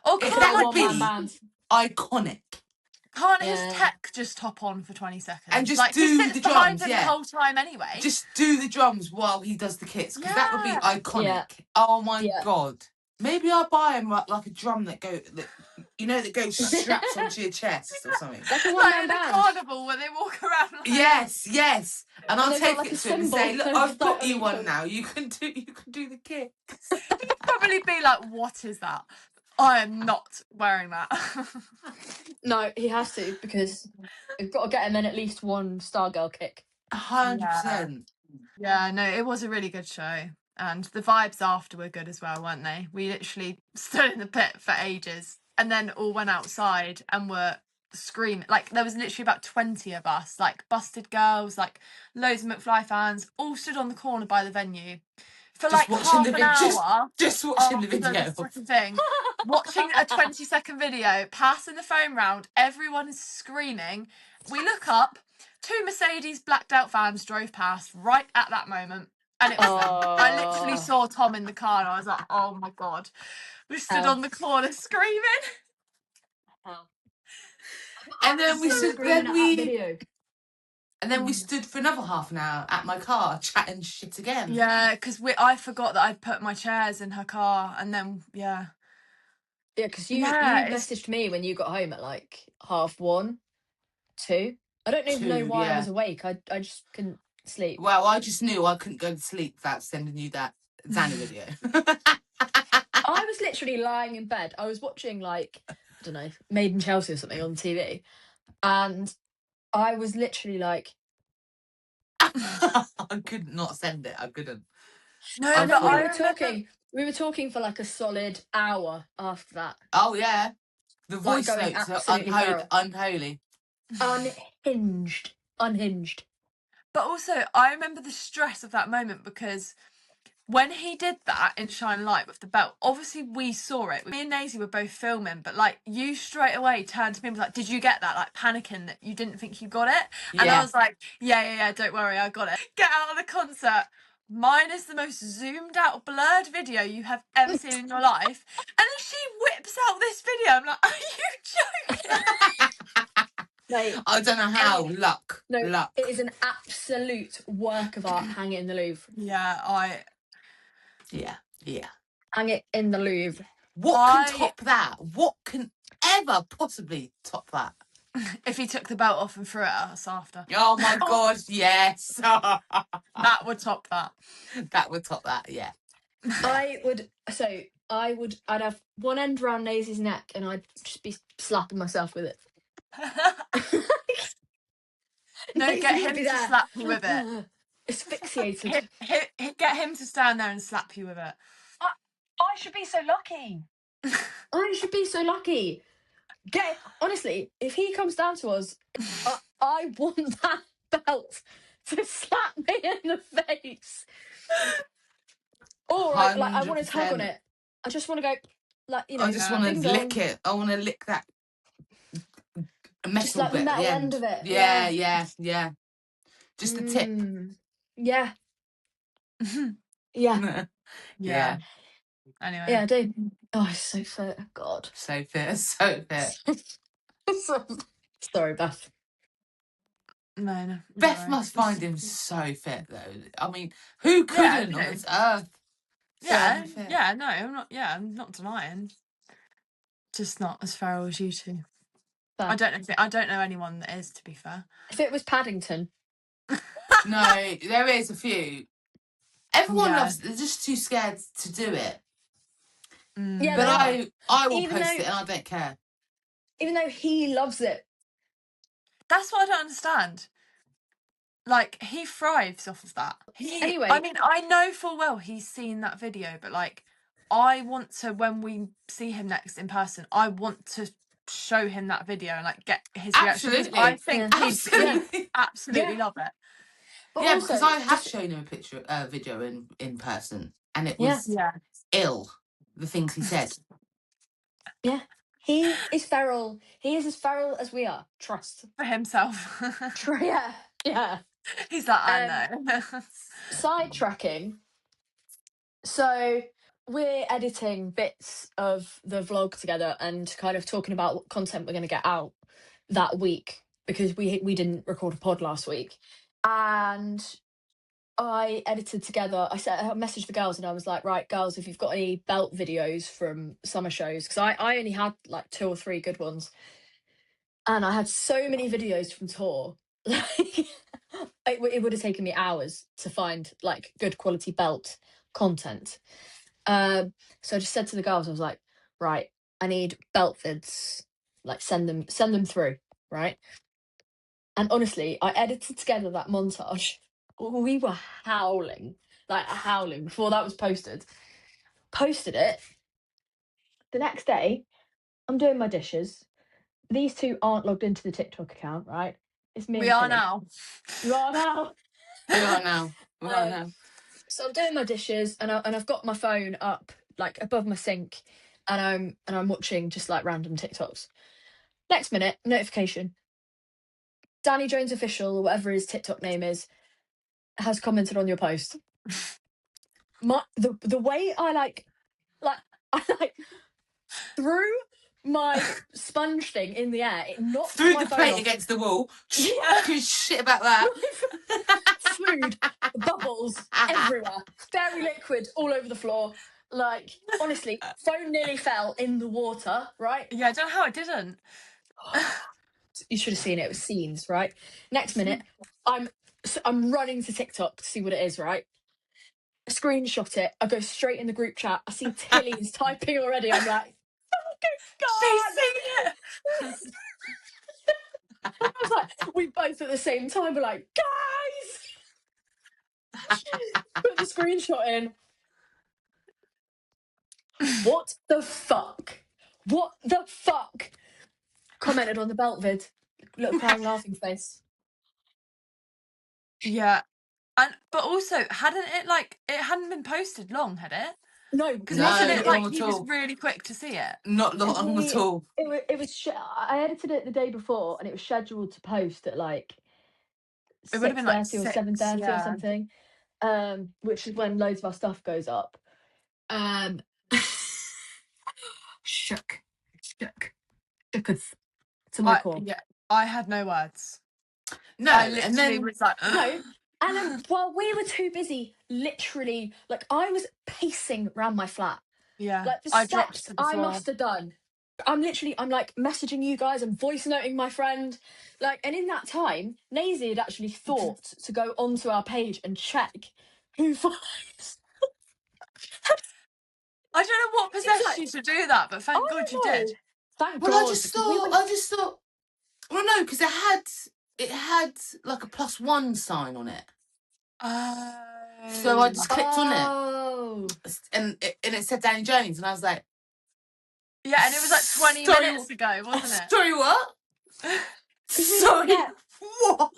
Or that would be iconic. Can't his tech just hop on for 20 seconds? And just like, do the drums, the whole time anyway. Just do the drums while he does the kicks, because that would be iconic. Yeah. Oh my God. Maybe I'll buy him like a drum that goes straps onto your chest or something. Like a one-man band. Carnival where they walk around. Like... Yes. And I'll take it to him and say, look, I've got you one now. You can do the kicks. He'd probably be like, what is that? I am not wearing that. No, he has to, because we've got to get him in at least one Stargirl kick. 100%. Yeah, no, it was a really good show. And the vibes after were good as well, weren't they? We literally stood in the pit for ages and then all went outside and were screaming. Like, there was literally about 20 of us, like busted girls, like loads of McFly fans, all stood on the corner by the venue for just like half an hour. Just watching the video. Thing. watching a 20-second video, passing the phone round, everyone is screaming. We look up, 2 Mercedes blacked out vans drove past right at that moment. And it was I literally saw Tom in the car and I was like, oh my God. We stood on the corner screaming. And then we stood and then we Mm. stood for another half an hour at my car chatting shit again. Yeah, because I forgot that I'd put my chairs in her car, and then Yeah, because you Yeah, messaged me when you got home at like 1:30, 2. I don't even know 2, why I yeah. was awake. I just couldn't sleep. Well, I just knew I couldn't go to sleep without sending you that Zanny video. I was literally lying in bed. I was watching like, I don't know, Made in Chelsea or something on TV, and I was literally like, I could not send it. I couldn't. no, I know but we I were remember. talking. We were talking for like a solid hour after that. Oh yeah, the Like, voice going notes are absolutely unholy. Unhinged. But also, I remember the stress of that moment because when he did that in Shine Light with the belt, obviously we saw it. Me and Daisy were both filming, but like you straight away turned to me and was like, "Did you get that?" Like panicking that you didn't think you got it. And I Yeah. was like, yeah, don't worry, I got it. Get out of the concert. Mine is the most zoomed out, blurred video you have ever seen in your life. And then she whips out this video. I'm like, are you joking? Like, I don't know how. Luck. It is an absolute work of art. Hang it in the Louvre. Yeah, Yeah. Hang it in the Louvre. What can top that? What can ever possibly top that? If he took the belt off and threw it at us after. Oh my God, yes. That would top that. That would top that, yeah. I'd have one end around Daisy's neck and I'd just be slapping myself with it. No, get him to slap you with it. Asphyxiated. Get him to stand there and slap you with it. I should be so lucky. I should be so lucky. Honestly, if he comes down to us, I want that belt to slap me in the face. Or like I want to tug on it. I just want to go, like, you know. I just want to lick it. I want to lick that metal just like bit the metal at the end of it. Yeah. Just the tip. Yeah. Yeah. Anyway. Yeah, I do. Oh, it's so fit. God. So fit. Sorry, Beth. No. Beth must find him so fit, though. I mean, who couldn't on this earth? Yeah, no, I'm not denying. Just not as feral as you two. Fair. I don't know anyone that is, to be fair. If it was Paddington. No, there is a few. Everyone loves it. They're just too scared to do it. Yeah, but I will post it and I don't care. Even though he loves it. That's what I don't understand. Like, he thrives off of that. Anyway. I mean, I know full well he's seen that video, but like, I want to, when we see him next in person, I want to show him that video and like get his reaction. I think he'd absolutely love it. But because I have shown him a video in person, and it was ill. The things he said. Yeah, he is feral. He is as feral as we are. Trust for himself. Yeah. He's like, I know. Sidetracking. So we're editing bits of the vlog together and kind of talking about what content we're going to get out that week because we didn't record a pod last week. And I edited together, I messaged the girls and I was like, right, girls, if you've got any belt videos from summer shows, because I only had like 2 or 3 good ones. And I had so many videos from tour. Like, it would have taken me hours to find like good quality belt content. So I just said to the girls, I was like, right, I need belt vids, like send them through, right? And honestly, I edited together that montage. We were howling before that was posted. Posted it. The next day, I'm doing my dishes. These two aren't logged into the TikTok account, right? It's me. We are now. You are now. We are now. So I'm doing my dishes, and I've got my phone up like above my sink, and I'm watching just like random TikToks. Next minute, notification. Danny Jones Official, or whatever his TikTok name is, has commented on your post. The way I like threw my sponge thing in the air, it knocked Threw my the phone plate off. against the wall. Yeah. Who's shit about that? Food, bubbles everywhere, fairy liquid all over the floor. Like, honestly, phone nearly fell in the water, right? Yeah, I don't know how it didn't. You should have seen it. It was scenes, right? Next minute, I'm running to TikTok to see what it is, right? I screenshot it. I go straight in the group chat. I see Tilly's typing already. I'm like, oh, good God! She's seen it. I was like, we both at the same time were like, guys! Put the screenshot in. What the fuck? What the fuck? Commented on the belt vid. Little crying laughing face. Yeah. But also, it hadn't been posted long, had it? No, Because No, wasn't not it long like at he was all. really quick to see it? Not long at all. It was. I edited it the day before, and it was scheduled to post at like It would have been like 6:30 or 6, 7:30 or yeah. something. Which is when loads of our stuff goes up. Shook to my core. Yeah, I had no words. No, I literally was like, no. And then while we were too busy, literally, like I was pacing around my flat. yeah, Like the I dropped steps to the I floor. must have done. I'm like messaging you guys and voice noting my friend. Like, and in that time, Nazy had actually thought to go onto our page and check who follows. I don't know what possessed you to do that, but thank God you did. Thank Well, God. I just thought. Well, no, because it had like a +1 sign on it. Oh. So I just clicked on Oh. it, and it said Danny Jones, and I was like, Yeah, and it was like 20 Sorry, minutes ago, wasn't it? sorry, what? Sorry, what?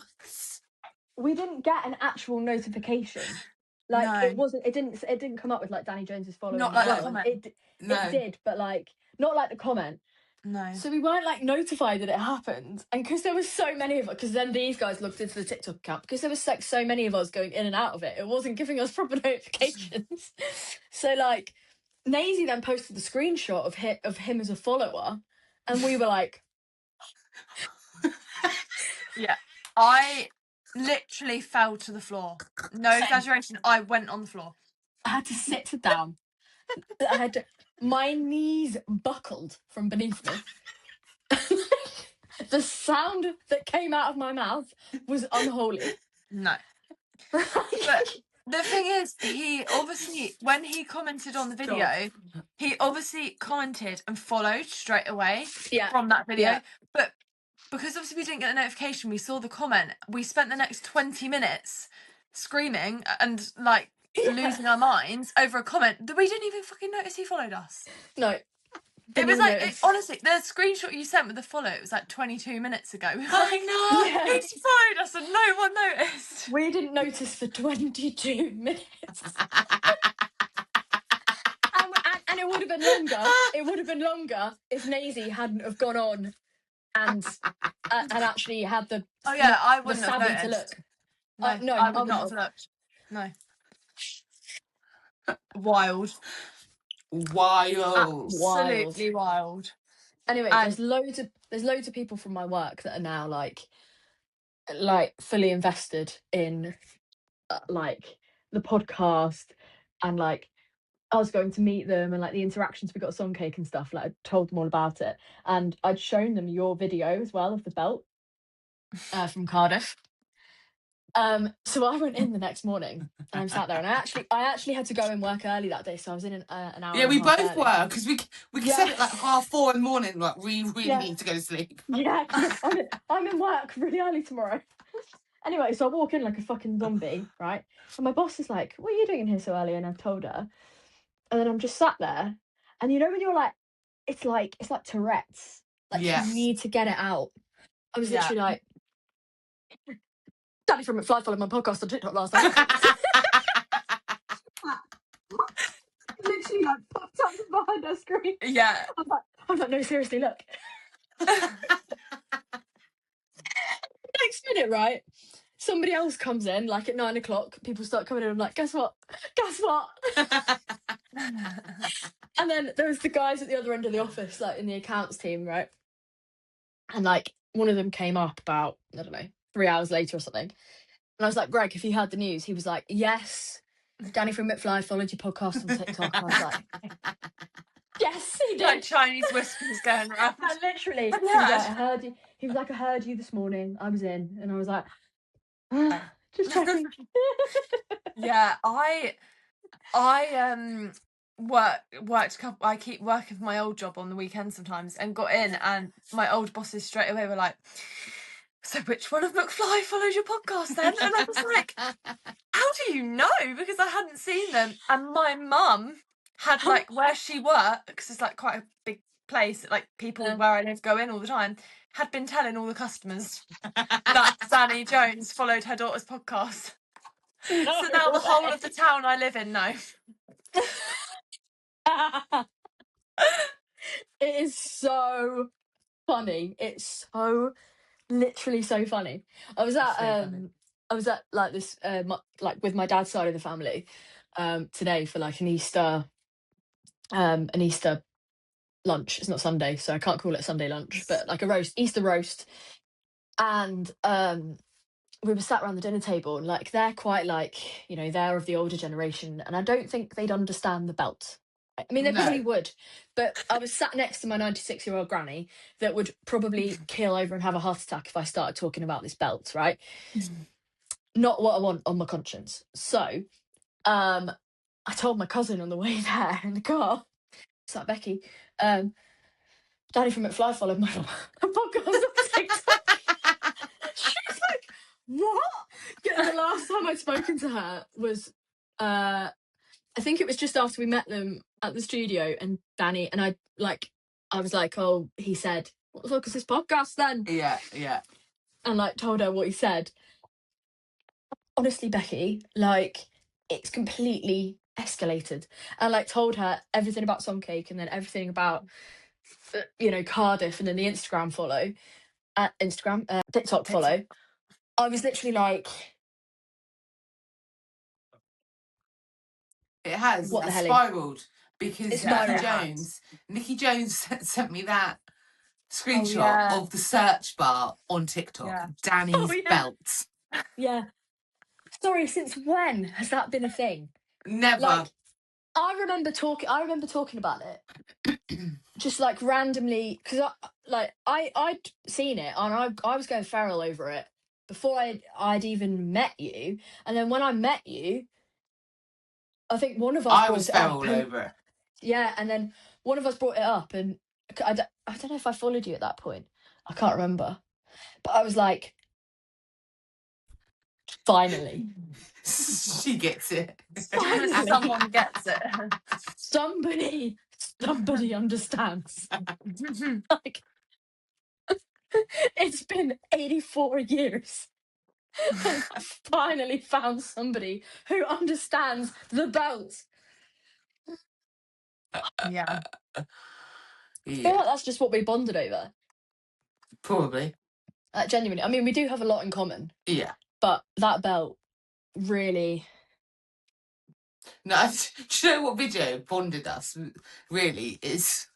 We didn't get an actual notification. Like No. it didn't come up with like Danny Jones is following Not you like well. the comment. It did, but like not like the comment. No. So we weren't like notified that it happened, and because there was so many of us, because then these guys looked into the TikTok account, because there was like so many of us going in and out of it, it wasn't giving us proper notifications. So like, Nazy then posted the screenshot of him as a follower, and we were like, Yeah, I literally fell to the floor. No Same. exaggeration. I went on the floor. I had to sit down. My knees buckled from beneath me. The sound that came out of my mouth was unholy. No. But the thing is, he obviously, when he commented on the video, he obviously commented and followed straight away from that video. Yeah. But because obviously we didn't get the notification, we saw the comment, we spent the next 20 minutes screaming and like losing our minds over a comment that we didn't even fucking notice he followed us. No. It was like, honestly, the screenshot you sent with the follow, it was like 22 minutes ago. We were like, I know. he just followed us and no one noticed. We didn't notice for 22 minutes. And it would have been longer. It would have been longer if Nazy hadn't have gone on and actually had the I wouldn't the have savvy noticed. to look. No, I would not have looked. No. Wild. Absolutely wild. Anyway, there's loads of people from my work that are now like fully invested in like the podcast, and like I was going to meet them, and like the interactions we got at Songcake and stuff. Like I told them all about it, and I'd shown them your video as well of the belt from Cardiff. So I went in the next morning and I'm sat there, and I actually had to go and work early that day, so I was in an hour. Yeah, we both early. were, because we said it like 4:30 in the morning. Like we really need to go to sleep. Yeah, I'm in work really early tomorrow. Anyway, so I walk in like a fucking zombie, right? And my boss is like, "What are you doing in here so early?" And I've told her, and then I'm just sat there, and you know when you're like, it's like Tourette's, like you need to get it out. I was literally like, Danny from McFly followed my podcast on TikTok last night. Literally like popped up behind us. screen. Yeah. I'm like, no, seriously, look. Next minute, right? Somebody else comes in, like at 9 o'clock. People start coming in. I'm like, guess what? Guess what? And then there was the guys at the other end of the office, like in the accounts team, right? And like one of them came up about, I don't know, 3 hours later or something. And I was like, Greg, if you heard the news, he was like, yes, Danny from McFly followed your podcast on TikTok. And I was like, yes, he did. Like Chinese whispers going around. And literally, Have he you was like, heard? I heard you. He was like, I heard you this morning. I was in. And I was like, just checking. Yeah, I I keep working for my old job on the weekend sometimes, and got in, and my old bosses straight away were like, so which one of McFly follows your podcast then? And I was like, how do you know? Because I hadn't seen them. And my mum had, like, where she works is like quite a big place, like people where I live go in all the time, had been telling all the customers that Danny Jones followed her daughter's podcast. So now the whole of the town I live in know. It is so funny. It's so literally so funny. I was at like this like with my dad's side of the family today for like an Easter lunch. It's not Sunday, so I can't call it Sunday lunch, but like a Easter roast. And we were sat around the dinner table, and like they're quite like, you know, they're of the older generation, and I don't think they'd understand the belt. I mean, they probably would, but I was sat next to my 96-year-old granny that would probably keel over and have a heart attack if I started talking about this belt, right? Not what I want on my conscience. So I told my cousin on the way there in the car, it's like, Becky, Danny from McFly followed my podcast on TikTok. She's like, what? Yeah, the last time I'd spoken to her was I think it was just after we met them at the studio, and Danny and I was like, oh, he said, what the fuck is this podcast then? Yeah. And like told her what he said. Honestly, Becky, like it's completely escalated. And like told her everything about Songcake, and then everything about you know, Cardiff, and then the Instagram follow, TikTok follow. I was literally like, It has. What the It's hell? spiraled because It's spiraled. Nikki Jones sent me that screenshot of the search bar on TikTok. Danny's belt. Yeah. Sorry, since when has that been a thing? Never. Like, I remember talking about it, just like randomly, because I'd seen it, and I was going feral over it before I'd even met you, and then when I met you, I think one of us I was feral over it. Yeah, and then one of us brought it up, and I don't know if I followed you at that point. I can't remember, but I was like, finally. She gets it. Finally. Someone gets it. Somebody understands. Like, it's been 84 years. And I finally found somebody who understands the belt. Yeah. I feel like that's just what we bonded over. Probably. Genuinely. I mean, we do have a lot in common. Yeah. But that belt really... No, do you know what video bonded us, really, is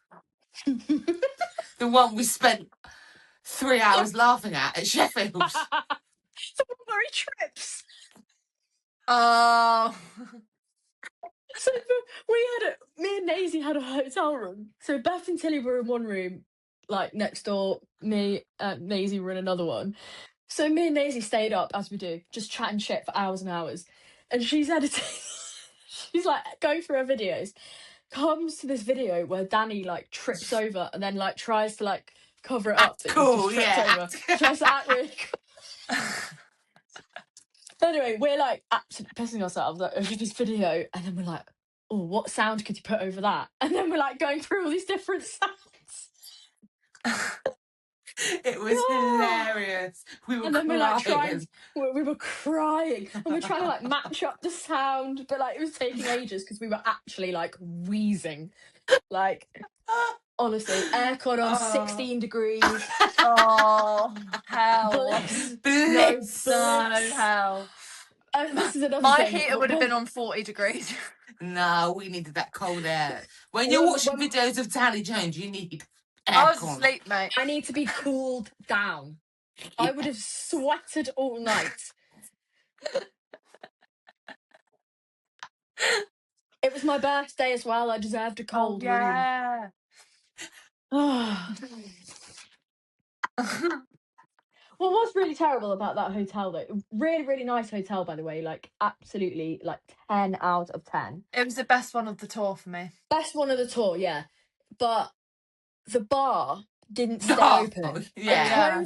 the one we spent 3 hours laughing at Sheffield. The Mulberry trips. Oh. So me and Maisie had a hotel room. So Beth and Tilly were in one room, like next door. Me and Maisie were in another one. So me and Maisie stayed up, as we do, just chatting shit for hours and hours. And she's editing. She's like going through her videos. Comes to this video where Danny like trips over and then like tries to like cover it up. Cool, yeah. Tries to act really cool. Anyway, we're like absolutely pissing ourselves over this video, and then we're like, oh, what sound could you put over that? And then we're like going through all these different sounds. It was hilarious. We were crying. We were crying, and we're trying to like match up the sound, but like it was taking ages because we were actually like wheezing. Like, honestly, aircon on 16 degrees. Oh, hell. Bliss. Bliss. No, hell. This is another My thing. heater would have been on 40 degrees. No, we needed that cold air. When you're watching videos of Danny Jones, you need I was aircon. asleep, mate. I need to be cooled down. I would have sweated all night. It was my birthday as well. I deserved a cold room. Yeah. What was really terrible about that hotel, though, really, really nice hotel, by the way, like absolutely like 10 out of 10. It was the best one of the tour for me. Best one of the tour, yeah. But the bar didn't stay Oh, open. yeah.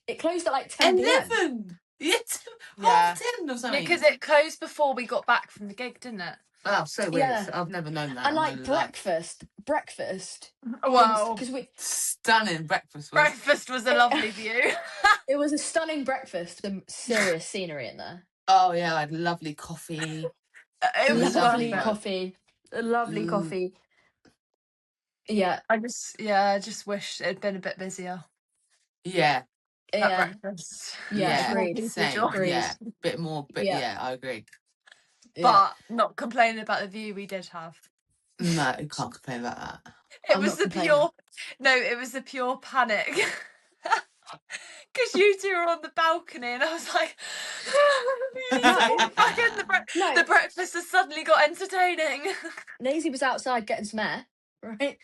It closed at like 10 p.m. 11. Yeah, Yeah. 10 or something. Because it closed before we got back from the gig, didn't it? Oh, so weird. Yeah. I've never known that. And like breakfast. Wow. Because Stunning breakfast. Breakfast was a lovely view. it was a stunning breakfast. Some serious scenery in there. Oh yeah, I had lovely coffee. It was Lovely perfect. coffee. Lovely coffee. Yeah. I just wish it'd been a bit busier. Yeah. That breakfast. Yeah, agreed. Same. Agreed. Yeah. Bit more, but yeah, I agree. But not complaining about the view we did have. No, you can't complain about that. It was the pure panic. Because you two were on the balcony and I was like, the breakfast has suddenly got entertaining. Maisie was outside getting some air, right?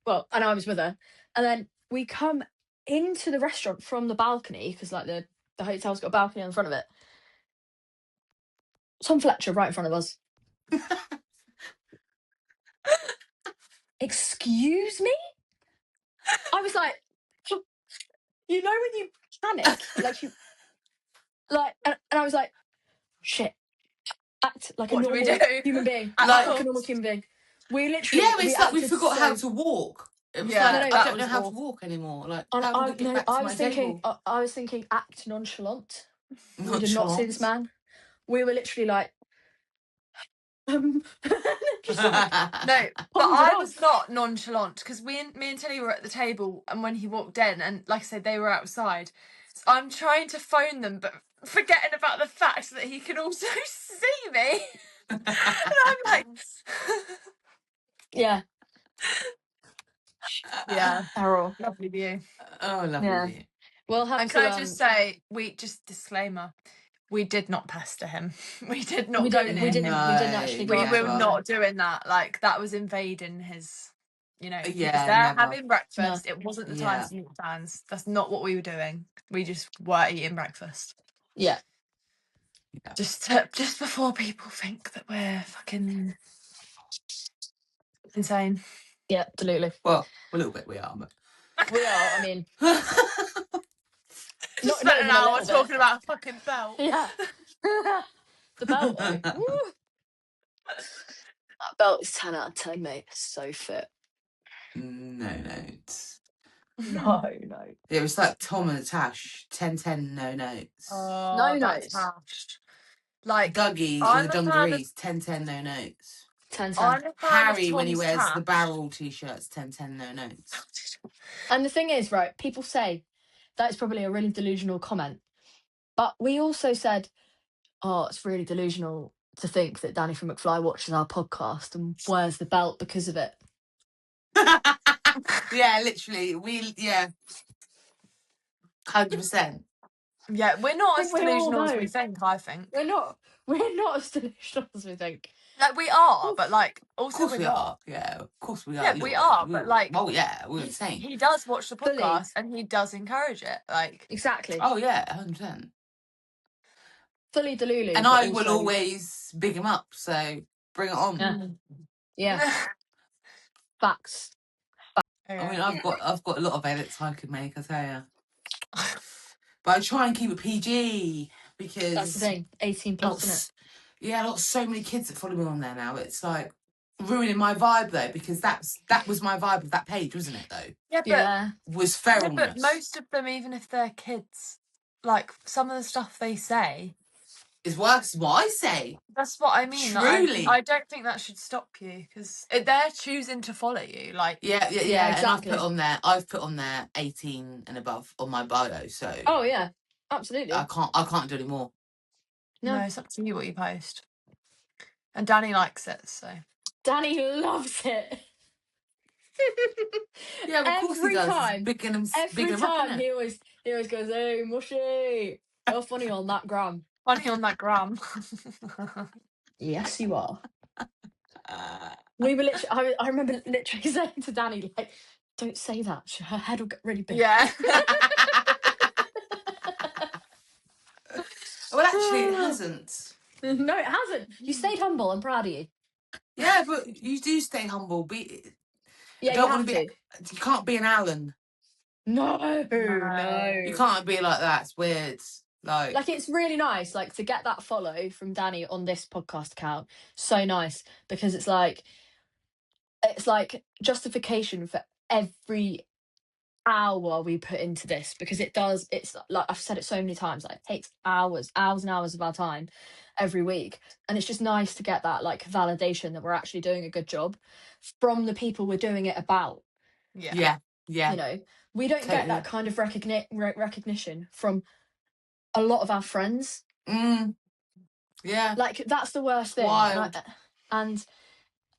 Well, and I was with her. And then we come into the restaurant from the balcony, because like the hotel's got a balcony on the front of it. Tom Fletcher right in front of us. Excuse me? I was like, you know when you panic, and I was like, shit, act like a normal human being. Act like a normal human being. We literally, it's like we forgot how to walk. It was like, I don't know how to walk anymore. Like, how would we get back to my table? I was thinking, act nonchalant. We did not see this man. We were literally like, just like, no, but I was not nonchalant because me and Tilly were at the table, and when he walked in, and like I said, they were outside. So I'm trying to phone them, but forgetting about the fact that he can also see me. And I'm like, yeah, Errol, lovely view. Oh, lovely view. We'll have and to. Can I just say, disclaimer. We did not pester him. We did not. We didn't actually. We were not doing that. Like, that was invading his. He was there having breakfast. No. It wasn't the time to meet fans. That's not what we were doing. We just were eating breakfast. Yeah. Just before people think that we're fucking insane. Yeah, absolutely. Well, a little bit we are, but we are. I mean. Just spent an hour talking about a fucking belt. Yeah. The belt, though. That belt is 10 out of 10, mate. It's so fit. No notes. No. It was like Tom and Tash, 10-10, no notes. Oh, no notes. Like Dougie's with the dungarees, 10-10, no notes. 10-10. Harry, when he wears the barrel t-shirts, 10-10, no notes. And the thing is, right, people say that's probably a really delusional comment. But we also said, it's really delusional to think that Danny from McFly watches our podcast and wears the belt because of it. Yeah, literally. 100%. Yeah, we're not as delusional as we think, I think. We're not as delusional as we think. Like, we are, but like, also of course we are. Yeah, of course we are. Yeah, we are, but like, oh yeah, we're insane. He does watch the podcast and he does encourage it. Like, exactly. Oh yeah, 100%. Fully delulu. And I will always big him up. So bring it on. Yeah. Facts. I mean, I've got a lot of edits I could make, I tell you. But I try and keep it PG because that's the thing. 18 plus, isn't it? Yeah, I got so many kids that follow me on there now. It's like ruining my vibe though, because that was my vibe of that page, wasn't it though? Yeah, but was feralness. Yeah, but most of them, even if they're kids, like some of the stuff they say It's worse than what I say. That's what I mean. Truly. I don't think that should stop you because they're choosing to follow you. Like, Yeah, exactly. And I've put on there 18 and above on my bio. So Oh yeah, absolutely. I can't do any more. no, it's up to you what you post. And Danny likes it, so Danny loves it. Yeah, of course he does. Time, every time he always goes, "Hey, mushy, you're funny on that gram." funny on that gram. Yes, you are. We were literally. I remember literally saying to Danny, like, "Don't say that. Her head will get really big." Yeah. Well, actually, it hasn't. No, it hasn't. You stayed humble. I'm proud of you. Yeah, but you do stay humble. Yeah, don't you want to be. You can't be an Alan. No. You can't be like that. It's weird. Like it's really nice, like to get that follow from Danny on this podcast account. So nice because it's like justification for every hour we put into this because it does. It's like I've said it so many times. Like it takes hours and hours of our time every week, and it's just nice to get that like validation that we're actually doing a good job from the people we're doing it about. Yeah. You know, we don't get that kind of recognition from a lot of our friends. Yeah. Like that's the worst thing. And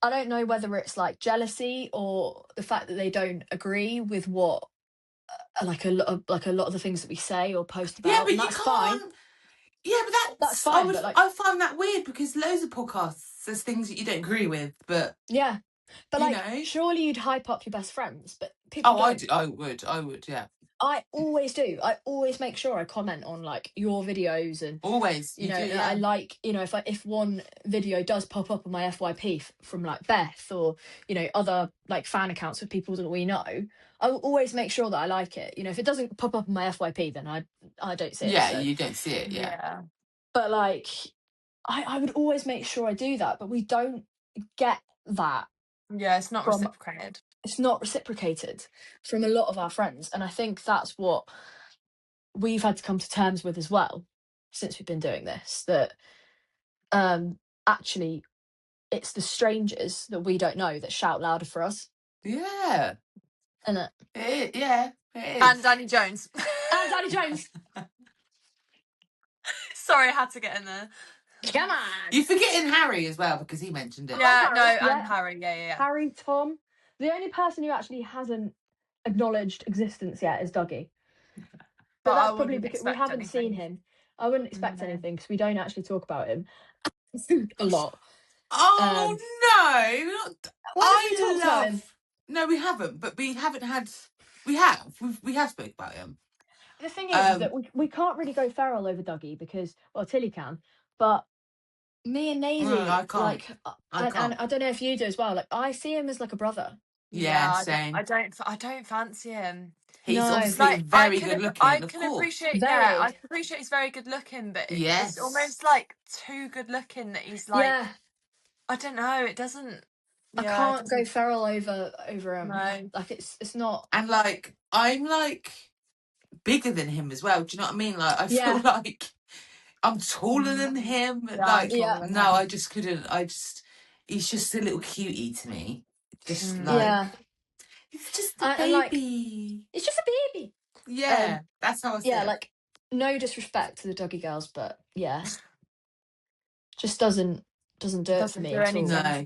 I don't know whether it's like jealousy or the fact that they don't agree with what like a lot of the things that we say or post about. Yeah, but and that's fine. Yeah, but that's fine. But like, I find that weird because loads of podcasts there's things that you don't agree with, but yeah. But you like, know. Surely you'd hype up your best friends, but people don't. I would, yeah. I always do. I always make sure I comment on like your videos and always. You know, do, yeah. I like, you know, if one video does pop up on my FYP from like Beth or, you know, other like fan accounts of people that we know, I will always make sure that I like it. You know, if it doesn't pop up on my FYP, then I don't see it. Yeah, so. you don't see it, yeah. But like, I would always make sure I do that, but we don't get that. Yeah, it's not reciprocated. It's not reciprocated from a lot of our friends. And I think that's what we've had to come to terms with as well since we've been doing this, that actually it's the strangers that we don't know that shout louder for us. Yeah. Isn't it? It is. And Danny Jones. And Danny Jones. Sorry, I had to get in there. Come on. You're forgetting Harry as well because he mentioned it. Yeah, and Harry, yeah. Harry, Tom. The only person who actually hasn't acknowledged existence yet is Dougie. But that's probably because we haven't seen him. I wouldn't expect anything because we don't actually talk about him a lot. Oh no! We talked about him. No, we haven't. But we haven't had. We have spoke about him. The thing is that we can't really go feral over Dougie because, well, Tilly can, but me and Nazy, I can't. like, and I don't know if you do as well. Like, I see him as like a brother. Yeah, same. I don't fancy him. He's obviously very good looking. I can appreciate. Yeah, I appreciate he's very good looking, but it's almost like too good looking that he's like. Yeah. I don't know. It doesn't. I can't go feral over him. No. Like it's not. And like I'm like bigger than him as well. Do you know what I mean? Like I feel like I'm taller than him. No, I just couldn't. He's just a little cutie to me. Just like it's just a baby. Like, it's just a baby. Yeah, that's how I see it. Yeah, like no disrespect to the Dougie girls, but yeah, just doesn't do it for me. No,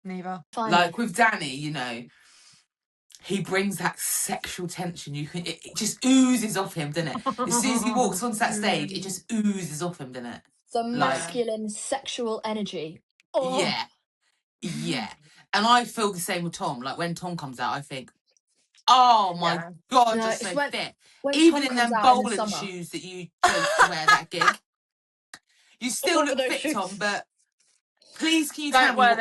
neither. Fine. Like with Danny, you know, he brings that sexual tension. It just oozes off him, doesn't it? As soon as he walks onto that stage, it just oozes off him, doesn't it? The masculine sexual energy. Oh. Yeah. And I feel the same with Tom. Like when Tom comes out, I think, oh my God, you're so fit. Even in them bowling shoes that you chose to wear that gig. You still look fit, shoes. Tom, but please can you tell me what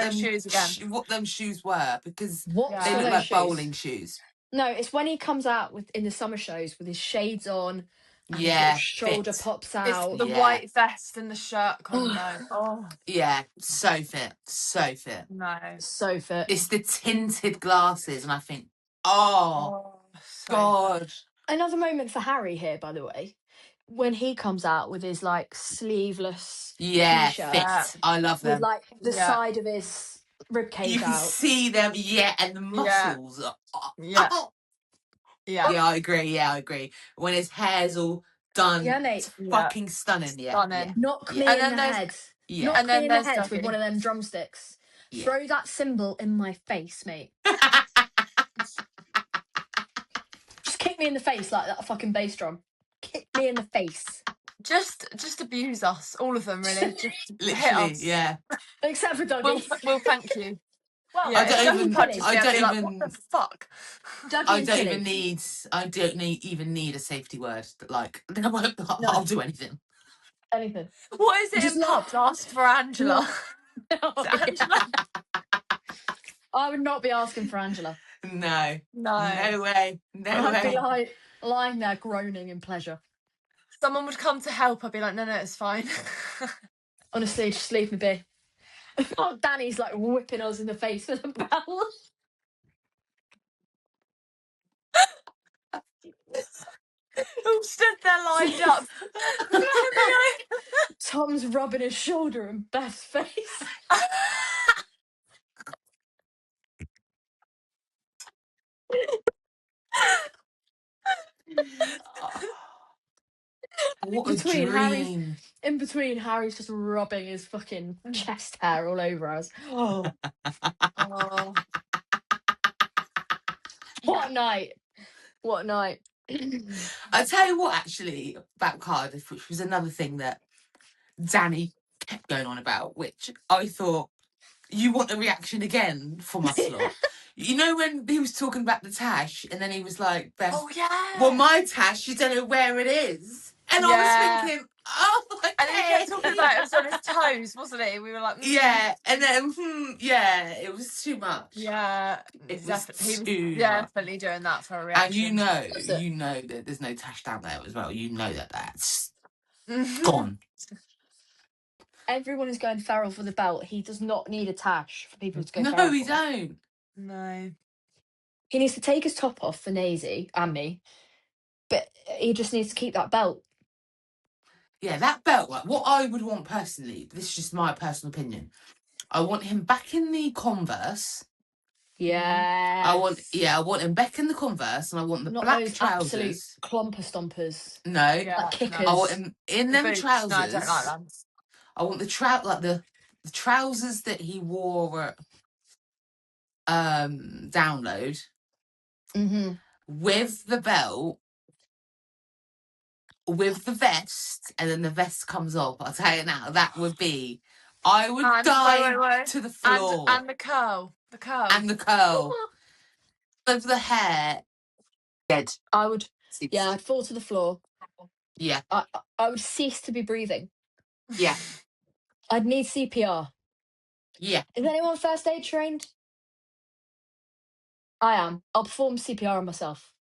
them shoes were? Because they look like bowling shoes. No, it's when he comes out in the summer shows with his shades on. And his shoulder pops out. It's the white vest and the shirt combo. Yeah, so fit. No. So fit. It's the tinted glasses, and I think, God. Another moment for Harry here, by the way. when he comes out with his like sleeveless Yeah, t-shirt fit. I love with them. like the Yeah. side of his rib cage You can out. see them, yeah, and the muscles. Yeah. Yeah. Yeah, I agree. When his hair's all done, Yeah, mate. it's Yeah. fucking stunning. Yeah, Stunning. Knock Yeah. me And in then the there's- head. yeah. Knock And me then in the there's head Dougie. with one of them drumsticks. Yeah. Throw that cymbal in my face, mate. Just kick me in the face like that fucking bass drum. Kick me in the face. Just abuse us, all of them, really. Just hit Literally, us. yeah. Except for Dougie. We'll thank you. Well, Yeah, I don't if Dougie even- punches I me, I'd don't be like, even- what the fuck? Dougie I and don't Tilly. even need a safety word. Like, I'll do anything. Anything. What is it Just in pubs? Ask for Angela. Oh, yeah. Angela? I would not be asking for Angela. No No. way. No I'd be way. like lying there groaning in pleasure. Someone would come to help, I'd be like, no, it's fine. Honestly, just leave me be. Oh, Danny's like whipping us in the face with a bell. Who stood there lined up? Tom's rubbing his shoulder in Beth's face. What a dream. In between, Harry's just rubbing his fucking chest hair all over us. Oh, Oh. what a night. What a night. I tell you what, actually, about Cardiff, which was another thing that Danny kept going on about, which I thought, you want a reaction again from us lot. You know when he was talking about the tash, and then he was like, Beth, Oh, yeah. well, my tash, you don't know where it is. And Yeah. I was thinking, oh, okay. And he kept talking about it was on his toes, wasn't he? We were like, Yeah, and then, yeah, it was too much. Yeah. It he was was too much. definitely doing that for a reaction. And you know it. that there's no tash down there as well. You know that that's Mhm. gone. Everyone is going feral for the belt. He does not need a tash for people to go feral. No, he for. don't. No. He needs to take his top off for Nazy and me, but he just needs to keep that belt. Yeah, that belt, like, what I would want personally, this is just my personal opinion, I want him back in the Converse. Yeah. I want him back in the Converse, and I want the Not black those trousers. absolute clomper stompers. No, Yeah, Like kickers. I want him in them Boots. trousers. No, I don't like them. I want the trousers that he wore at Download Mm-hmm. with the belt, with the vest, and then the vest comes off. I'll tell you now, that would be. I would And- dive wait. to the floor. And the curl. The curl. And the curl. Of the hair. Dead. I would. Yeah, I'd fall to the floor. Yeah. I would cease to be breathing. Yeah. I'd need CPR. Yeah. Is anyone first aid trained? I am. I'll perform CPR on myself.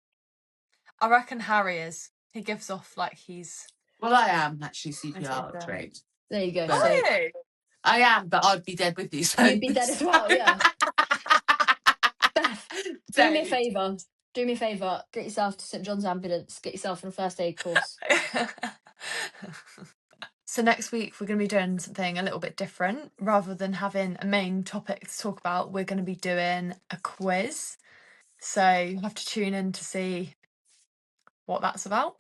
I reckon Harry is. He gives off like he's. Well, I am actually CPR Okay. trained. There you go. But- So Hey. I am, but I'd be dead with you. So you'd be dead as well, yeah. Beth, do me a favour. Do me a favour. Get yourself to St John's Ambulance. Get yourself on a first aid course. So next week we're going to be doing something a little bit different. Rather than having a main topic to talk about, we're going to be doing a quiz. So you have to tune in to see what that's about.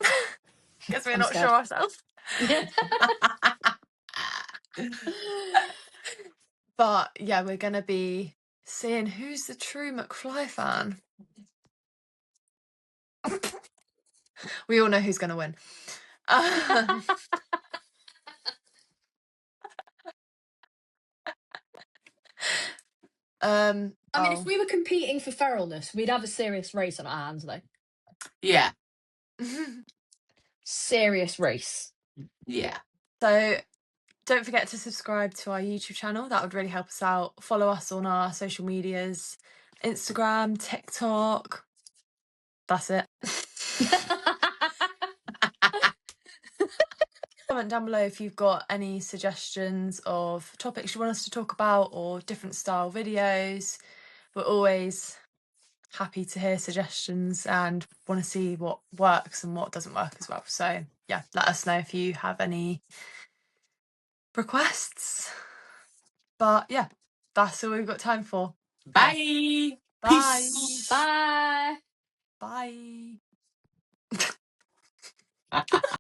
Because we're I'm not scared. sure ourselves. But yeah, we're going to be seeing who's the true McFly fan. We all know who's going to win. I mean, if we were competing for feralness, we'd have a serious race on our hands, though. Yeah. Serious race. Yeah. So don't forget to subscribe to our YouTube channel. That would really help us out. Follow us on our social medias, Instagram, TikTok. That's it. Comment down below if you've got any suggestions of topics you want us to talk about or different style videos. We're always happy to hear suggestions and want to see what works and what doesn't work as well. So yeah, let us know if you have any requests. But yeah, that's all we've got time for. Bye. Bye. Peace. Bye. Bye.